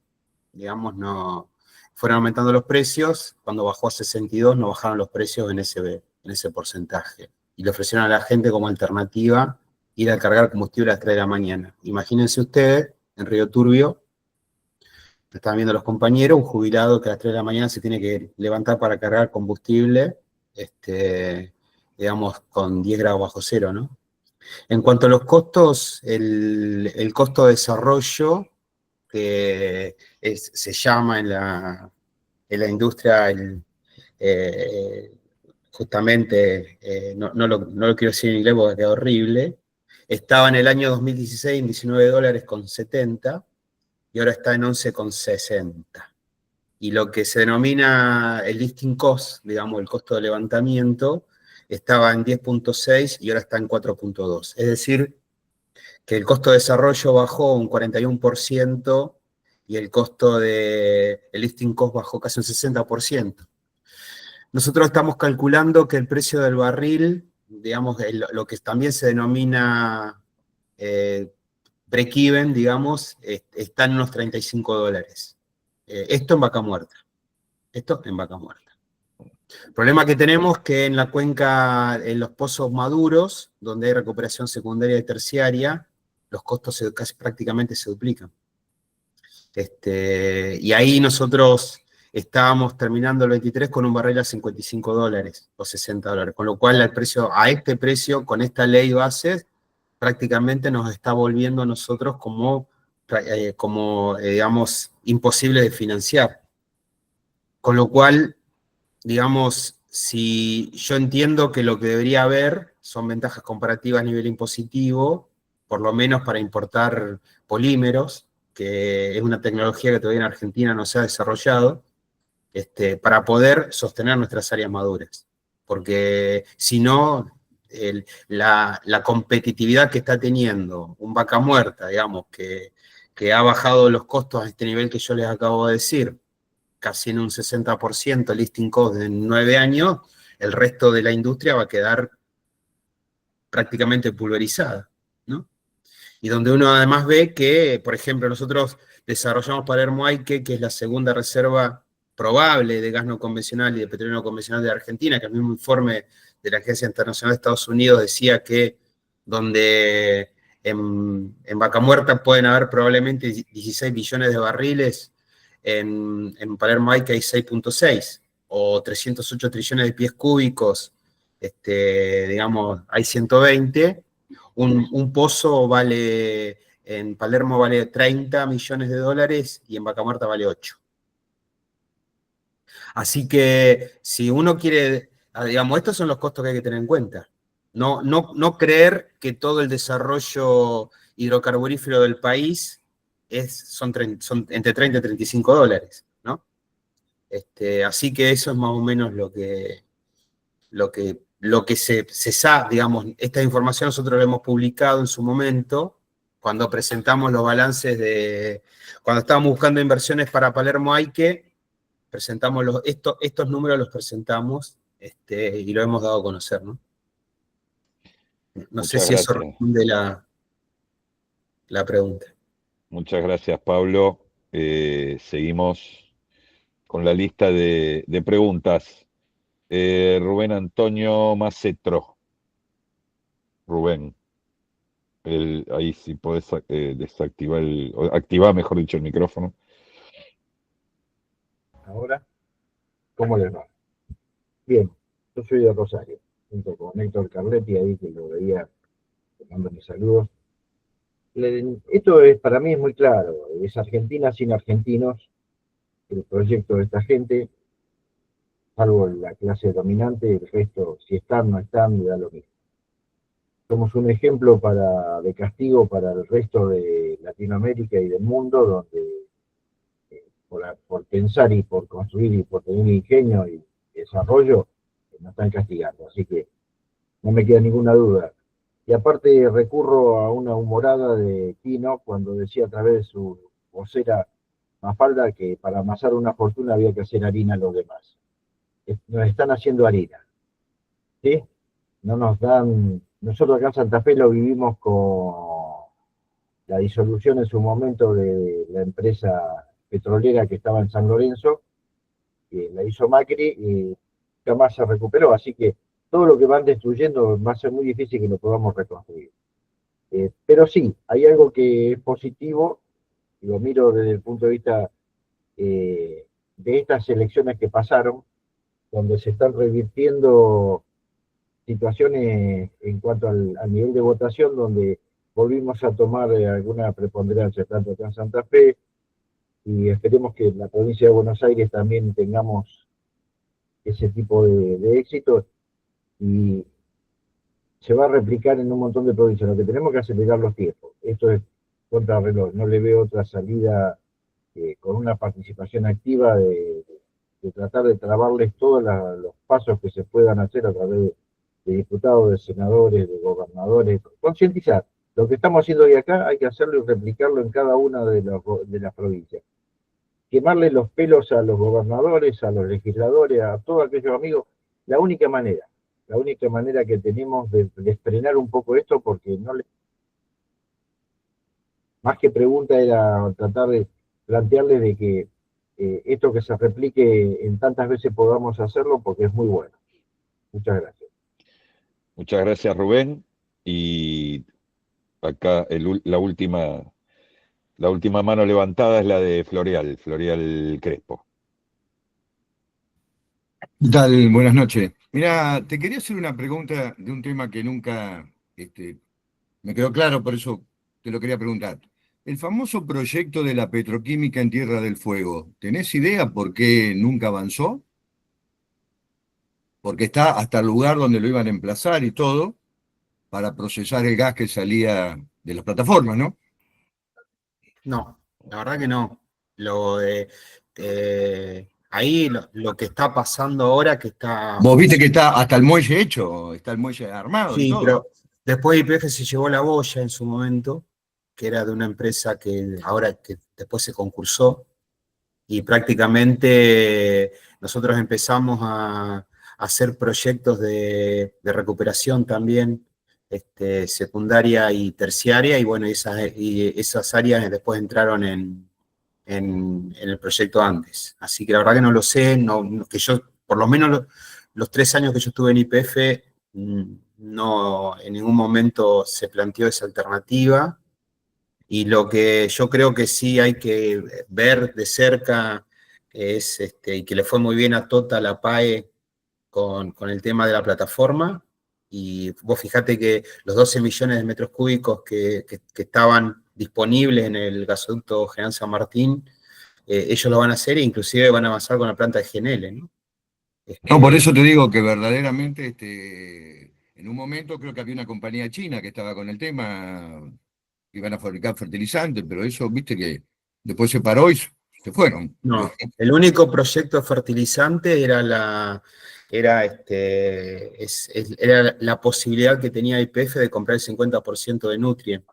digamos, no fueron aumentando los precios. Cuando bajó a 62, no bajaron los precios en ese porcentaje. Y le ofrecieron a la gente como alternativa ir a cargar combustible a las 3 de la mañana. Imagínense ustedes, en Río Turbio, estaban viendo los compañeros, un jubilado que a las 3 de la mañana se tiene que levantar para cargar combustible, digamos, con 10 grados bajo cero, ¿no? En cuanto a los costos, el costo de desarrollo, que se llama en la industria, justamente, no lo quiero decir en inglés porque queda horrible, estaba en el año 2016 en $19,70 y ahora está en 11,60. Y lo que se denomina el listing cost, digamos, el costo de levantamiento, estaba en 10,6 y ahora está en 4,2. Es decir, que el costo de desarrollo bajó un 41% y el costo el lifting cost bajó casi un 60%. Nosotros estamos calculando que el precio del barril, digamos, lo que también se denomina break-even, digamos, está en unos $35. Esto en vaca muerta. Esto en vaca muerta. El problema que tenemos es que en la cuenca, en los pozos maduros, donde hay recuperación secundaria y terciaria, los costos casi prácticamente se duplican. Y ahí nosotros estábamos terminando el 23 con un barril a $55 o $60, con lo cual a este precio, con esta ley base, prácticamente nos está volviendo a nosotros como digamos, imposible de financiar. Con lo cual, digamos, si yo entiendo que lo que debería haber son ventajas comparativas a nivel impositivo, por lo menos para importar polímeros, que es una tecnología que todavía en Argentina no se ha desarrollado, para poder sostener nuestras áreas maduras. Porque si no, la competitividad que está teniendo un vaca muerta, digamos, que ha bajado los costos a este nivel que yo les acabo de decir, casi en un 60% listing cost en 9 años, el resto de la industria va a quedar prácticamente pulverizada, ¿no? Y donde uno además ve que, por ejemplo, nosotros desarrollamos Palermo Aike, que es la segunda reserva probable de gas no convencional y de petróleo no convencional de Argentina, que el mismo informe de la Agencia Internacional de Estados Unidos decía que donde en vaca muerta pueden haber probablemente 16 billones de barriles, en Palermo Aike hay 6.6, o 308 trillones de pies cúbicos, digamos, hay 120. Un pozo vale, en Palermo vale 30 millones de dólares y en Vaca Muerta vale 8. Así que si uno quiere, digamos, estos son los costos que hay que tener en cuenta. No creer que todo el desarrollo hidrocarburífero del país son entre 30 y 35 dólares, ¿no? Así que eso es más o menos lo que se sabe, digamos. Esta información nosotros la hemos publicado en su momento, cuando presentamos los balances cuando estábamos buscando inversiones para Palermo Aike, presentamos estos números los presentamos, y lo hemos dado a conocer, ¿no? No sé si eso responde la pregunta. Muchas gracias, Pablo. Seguimos con la lista de preguntas. Rubén Antonio Macetro. Rubén, ahí sí podés desactivar activar, mejor dicho, el micrófono. Ahora, ¿cómo les va? Bien, yo soy de Rosario, junto con Héctor Carletti, ahí que lo veía, mando mis saludos. Esto para mí es muy claro, es Argentina sin argentinos, el proyecto de esta gente, salvo la clase dominante, el resto, si están, no están, me da lo mismo. Somos un ejemplo de castigo para el resto de Latinoamérica y del mundo, donde por pensar y por construir y por tener ingenio y desarrollo, nos están castigando. Así que no me queda ninguna duda. Y aparte recurro a una humorada de Quino cuando decía a través de su vocera Mafalda que para amasar una fortuna había que hacer harina a los demás. Nos están haciendo harina. ¿Sí? No nos dan... Nosotros acá en Santa Fe lo vivimos con la disolución en su momento de la empresa petrolera que estaba en San Lorenzo, que la hizo Macri y jamás se recuperó. Así que todo lo que van destruyendo va a ser muy difícil que lo podamos reconstruir. Pero sí, hay algo que es positivo, y lo miro desde el punto de vista de estas elecciones que pasaron, donde se están revirtiendo situaciones en cuanto al nivel de votación, donde volvimos a tomar alguna preponderancia, tanto acá en Santa Fe, y esperemos que en la provincia de Buenos Aires también tengamos ese tipo de éxito, y se va a replicar en un montón de provincias. Lo que tenemos que acelerar los tiempos. Esto es contrarreloj. No le veo otra salida con una participación activa de tratar de trabarles todos los pasos que se puedan hacer a través de diputados, de senadores, de gobernadores. Concientizar. Lo que estamos haciendo hoy acá hay que hacerlo y replicarlo en cada una de las provincias. Quemarle los pelos a los gobernadores, a los legisladores, a todos aquellos amigos, la única manera que tenemos de frenar un poco esto, porque no le... Más que pregunta era tratar de plantearle de que esto que se replique en tantas veces podamos hacerlo, porque es muy bueno. Muchas gracias. Muchas gracias, Rubén. Y acá la última mano levantada es la de Floreal Crespo. ¿Qué tal? Buenas noches. Mira, te quería hacer una pregunta de un tema que nunca me quedó claro, por eso te lo quería preguntar. El famoso proyecto de la petroquímica en Tierra del Fuego, ¿tenés idea por qué nunca avanzó? Porque está hasta el lugar donde lo iban a emplazar y todo, para procesar el gas que salía de las plataformas, ¿no? No, la verdad que no. Ahí lo que está pasando ahora que está... Vos viste que está hasta el muelle hecho, está el muelle armado y Sí, todo. pero después YPF se llevó la boya en su momento, que era de una empresa que después se concursó, y prácticamente nosotros empezamos a hacer proyectos de recuperación también, secundaria y terciaria, y bueno, esas áreas después entraron en el proyecto antes. Así que la verdad que no lo sé, que yo, por lo menos los 3 años que yo estuve en YPF, no en ningún momento se planteó esa alternativa. Y lo que yo creo que sí hay que ver de cerca es, y que le fue muy bien a Tota la PAE con el tema de la plataforma. Y vos fijate que los 12 millones de metros cúbicos que estaban disponibles en el gasoducto General San Martín, ellos lo van a hacer e inclusive van a avanzar con la planta de GNL, ¿no? No, por eso te digo que verdaderamente en un momento creo que había una compañía china que estaba con el tema, iban a fabricar fertilizantes, pero eso, viste que después se paró y se fueron. No, el único proyecto fertilizante era la posibilidad que tenía YPF de comprar el 50% de Nutrien.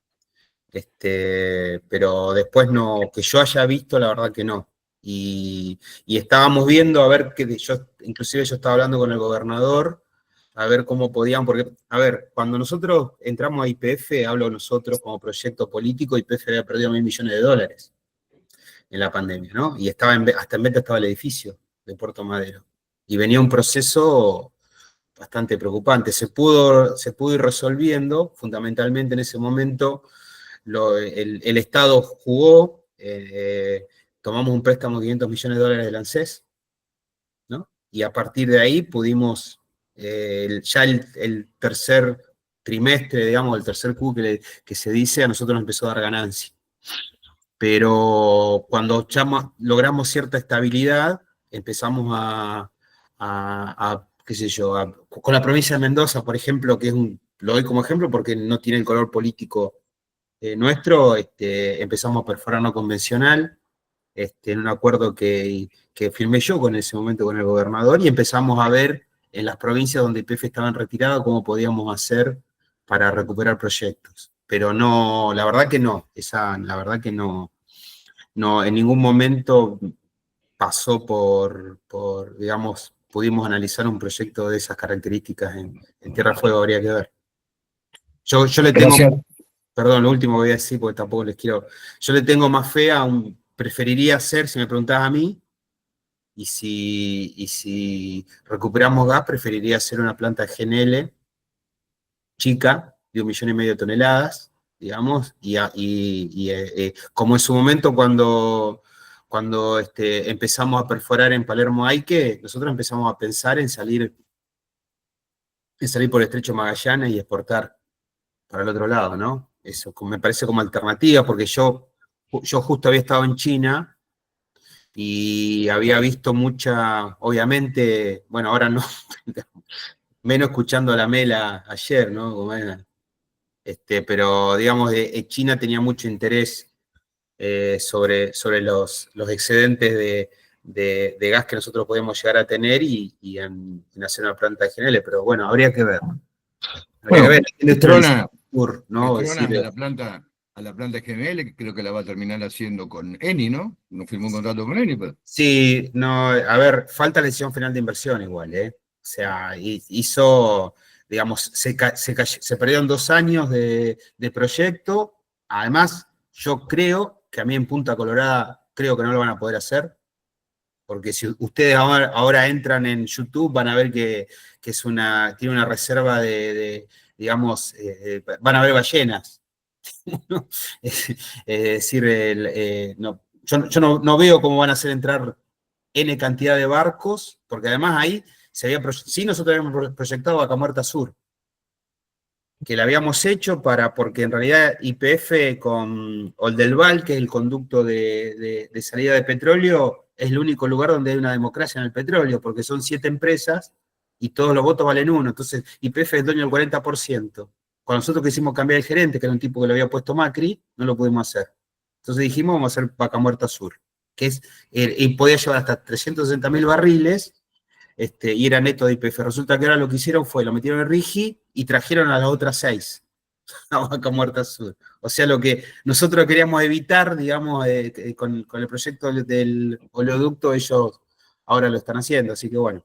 Pero después no, que yo haya visto, la verdad que no. Y estábamos viendo, a ver, inclusive yo estaba hablando con el gobernador, a ver cómo podían, porque, a ver, cuando nosotros entramos a YPF, hablo nosotros como proyecto político, YPF había perdido $1.000 millones en la pandemia, ¿no? Y hasta en venta estaba el edificio de Puerto Madero. Y venía un proceso bastante preocupante. Se pudo ir resolviendo, fundamentalmente en ese momento el Estado jugó, tomamos un préstamo de $500 millones del ANSES, ¿no? Y a partir de ahí pudimos, ya el tercer trimestre, digamos, el tercer Q que se dice, a nosotros nos empezó a dar ganancia. Pero cuando ya logramos cierta estabilidad, empezamos qué sé yo, con la provincia de Mendoza, por ejemplo, que lo doy como ejemplo porque no tiene el color político nuestro, empezamos a perforar no convencional, en un acuerdo que firmé yo en ese momento con el gobernador, y empezamos a ver en las provincias donde YPF estaba en retirada cómo podíamos hacer para recuperar proyectos. Pero no, la verdad que no, la verdad que no, en ningún momento pasó digamos, pudimos analizar un proyecto de esas características en Tierra del Fuego, habría que ver. Yo le tengo, perdón, lo último que voy a decir porque tampoco les quiero, yo le tengo más fe preferiría hacer, si me preguntás a mí, y si recuperamos gas, preferiría hacer una planta de GNL chica, de 1,5 millones de toneladas, digamos, como en su momento cuando empezamos a perforar en Palermo Aique, nosotros empezamos a pensar en salir por el Estrecho Magallanes y exportar para el otro lado, ¿no? Eso me parece como alternativa, porque yo justo había estado en China y había visto obviamente, bueno, ahora no, menos escuchando a la Mela ayer, ¿no? Como era, pero digamos, China tenía mucho interés sobre los excedentes de gas que nosotros podemos llegar a tener y en hacer una planta de GNL, pero bueno, habría que ver. Bueno, Sur, ¿no? Es Petronas decir, a la planta GML, que creo que la va a terminar haciendo con Eni, ¿no? No firmó un contrato con Eni, pero... sí, no, a ver, falta la decisión final de inversión igual, ¿eh? O sea, hizo, digamos, se perdieron 2 años de proyecto. Además, yo creo que a mí en Punta Colorada creo que no lo van a poder hacer, porque si ustedes ahora entran en YouTube van a ver que tiene una reserva digamos, van a ver ballenas. ¿No? Es decir, yo no veo cómo van a hacer entrar N cantidad de barcos, porque además ahí sí, nosotros habíamos proyectado Vaca Muerta Sur, que la habíamos hecho porque en realidad YPF con Oldelval, que es el conducto de salida de petróleo, es el único lugar donde hay una democracia en el petróleo, porque son 7 empresas y todos los votos valen 1. Entonces, YPF es dueño del 40%. Cuando nosotros quisimos cambiar el gerente, que era un tipo que lo había puesto Macri, no lo pudimos hacer. Entonces dijimos, vamos a hacer Vaca Muerta Sur, que es, y podía llevar hasta 360.000 barriles, y era neto de YPF. Resulta que ahora lo que hicieron fue, lo metieron en RIGI y trajeron a las otras 6 a Vaca Muerta Sur. O sea, lo que nosotros queríamos evitar, digamos, con el proyecto del oleoducto, ellos ahora lo están haciendo, así que bueno.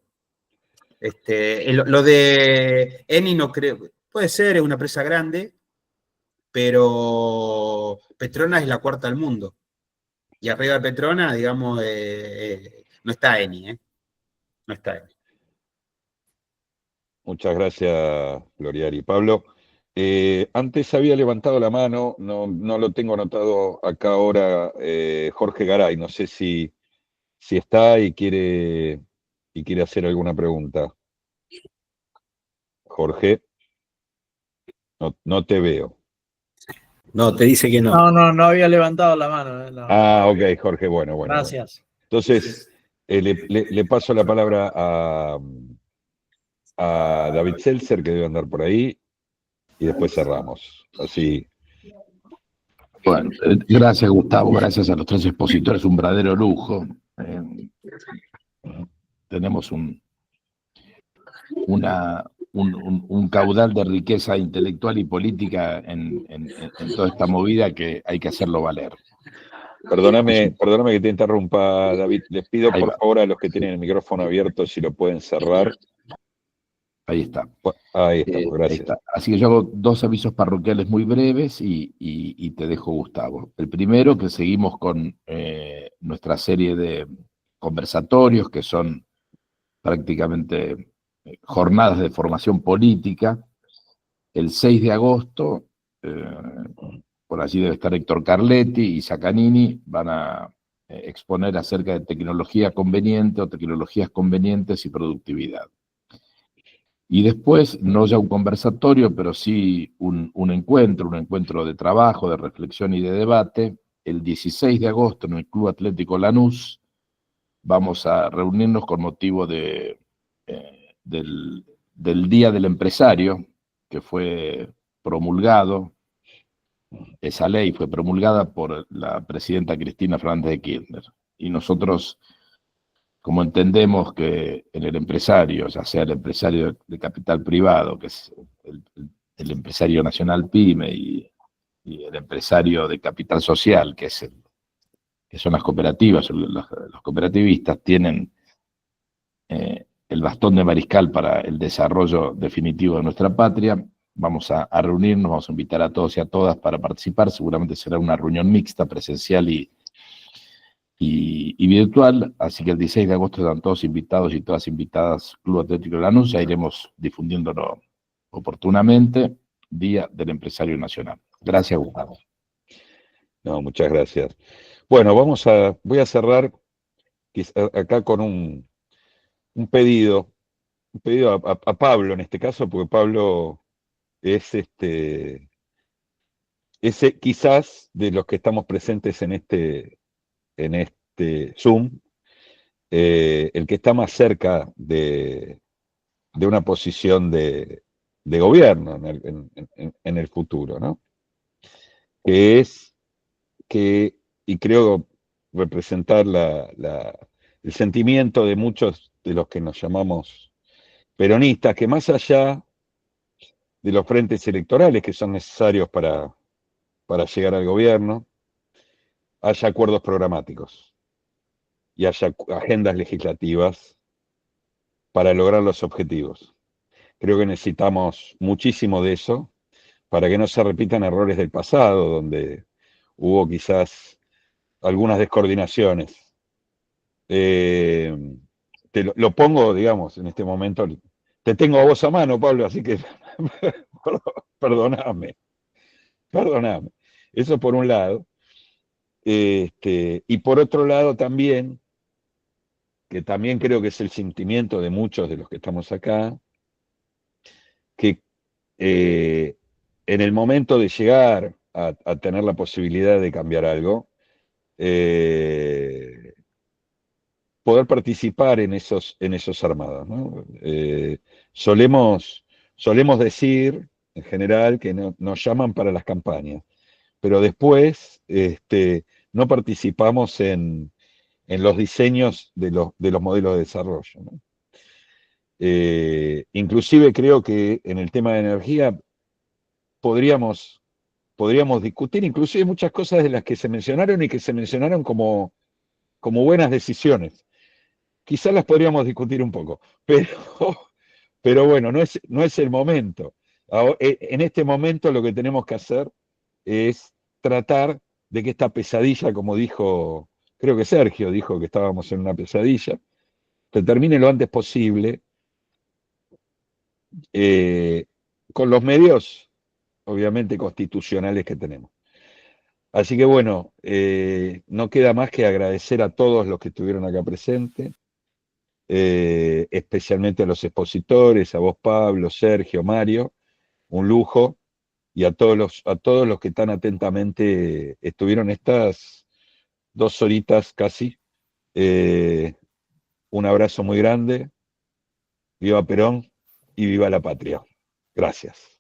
Lo de Eni no creo, puede ser, es una empresa grande, pero Petronas es la cuarta del mundo. Y arriba de Petronas, digamos, no está Eni, no está Eni. Muchas gracias, Gloriari. Pablo, antes había levantado la mano, no lo tengo anotado acá ahora, Jorge Garay, no sé si está y quiere hacer alguna pregunta. Jorge, no te veo. No, te dice que no. No había levantado la mano. No. Ah, ok, Jorge, bueno. Gracias. Entonces, le paso la palabra a David Seltzer, que debe andar por ahí, y después cerramos. Así. Bueno, gracias Gustavo, gracias a los 3 expositores, un verdadero lujo. Tenemos un caudal de riqueza intelectual y política en toda esta movida que hay que hacerlo valer. Perdóname que te interrumpa, David. Les pido por favor a los que tienen el micrófono abierto si lo pueden cerrar. Ahí está. Ahí está, gracias. Ahí está. Así que yo hago 2 avisos parroquiales muy breves y te dejo, Gustavo. El primero, que seguimos con nuestra serie de conversatorios, que son prácticamente jornadas de formación política. El 6 de agosto, por allí debe estar Héctor Carletti y Zaccanini, van a exponer acerca de tecnología conveniente o tecnologías convenientes y productividad. Y después, no ya un conversatorio, pero sí un encuentro de trabajo, de reflexión y de debate. El 16 de agosto en el Club Atlético Lanús vamos a reunirnos con motivo del Día del Empresario, que fue promulgado. Esa ley fue promulgada por la presidenta Cristina Fernández de Kirchner. Y nosotros, como entendemos que en el empresario, ya sea el empresario de capital privado, que es el empresario nacional PYME, y el empresario de capital social, que son las cooperativas, los cooperativistas, tienen el bastón de mariscal para el desarrollo definitivo de nuestra patria. Vamos a reunirnos, vamos a invitar a todos y a todas para participar. Seguramente será una reunión mixta, presencial y virtual, así que el 16 de agosto están todos invitados y todas invitadas, Club Atlético de Lanús. Ya iremos difundiéndolo oportunamente, Día del Empresario Nacional. Gracias, Gustavo. No, muchas gracias. Bueno, voy a cerrar acá con un pedido a Pablo en este caso, porque Pablo es quizás de los que estamos presentes en este Zoom, el que está más cerca de una posición de gobierno en el futuro, ¿no? Y creo representar el sentimiento de muchos de los que nos llamamos peronistas, que más allá los frentes electorales que son necesarios para llegar al gobierno, haya acuerdos programáticos y haya agendas legislativas para lograr los objetivos. Creo que necesitamos muchísimo de eso para que no se repitan errores del pasado, donde hubo quizás algunas descoordinaciones. Lo pongo, digamos, en este momento. Te tengo a vos a mano, Pablo, así que perdóname. Eso por un lado. Y por otro lado también, que también creo que es el sentimiento de muchos de los que estamos acá, que en el momento de llegar a tener la posibilidad de cambiar algo, poder participar en esos armados, ¿no? Solemos decir, en general, que nos llaman para las campañas, pero después no participamos en los diseños de los modelos de desarrollo, ¿no? Inclusive creo que en el tema de energía podríamos discutir inclusive muchas cosas de las que se mencionaron y que se mencionaron como buenas decisiones. Quizás las podríamos discutir un poco, pero bueno, no es el momento. En este momento lo que tenemos que hacer es tratar de que esta pesadilla, como dijo, creo que Sergio dijo que estábamos en una pesadilla, se termine lo antes posible, con los medios, obviamente, constitucionales que tenemos. Así que bueno, no queda más que agradecer a todos los que estuvieron acá presentes, especialmente a los expositores, a vos, Pablo, Sergio, Mario, un lujo, y a todos los que tan atentamente estuvieron estas 2 horitas casi. Un abrazo muy grande, viva Perón y viva la patria. Gracias.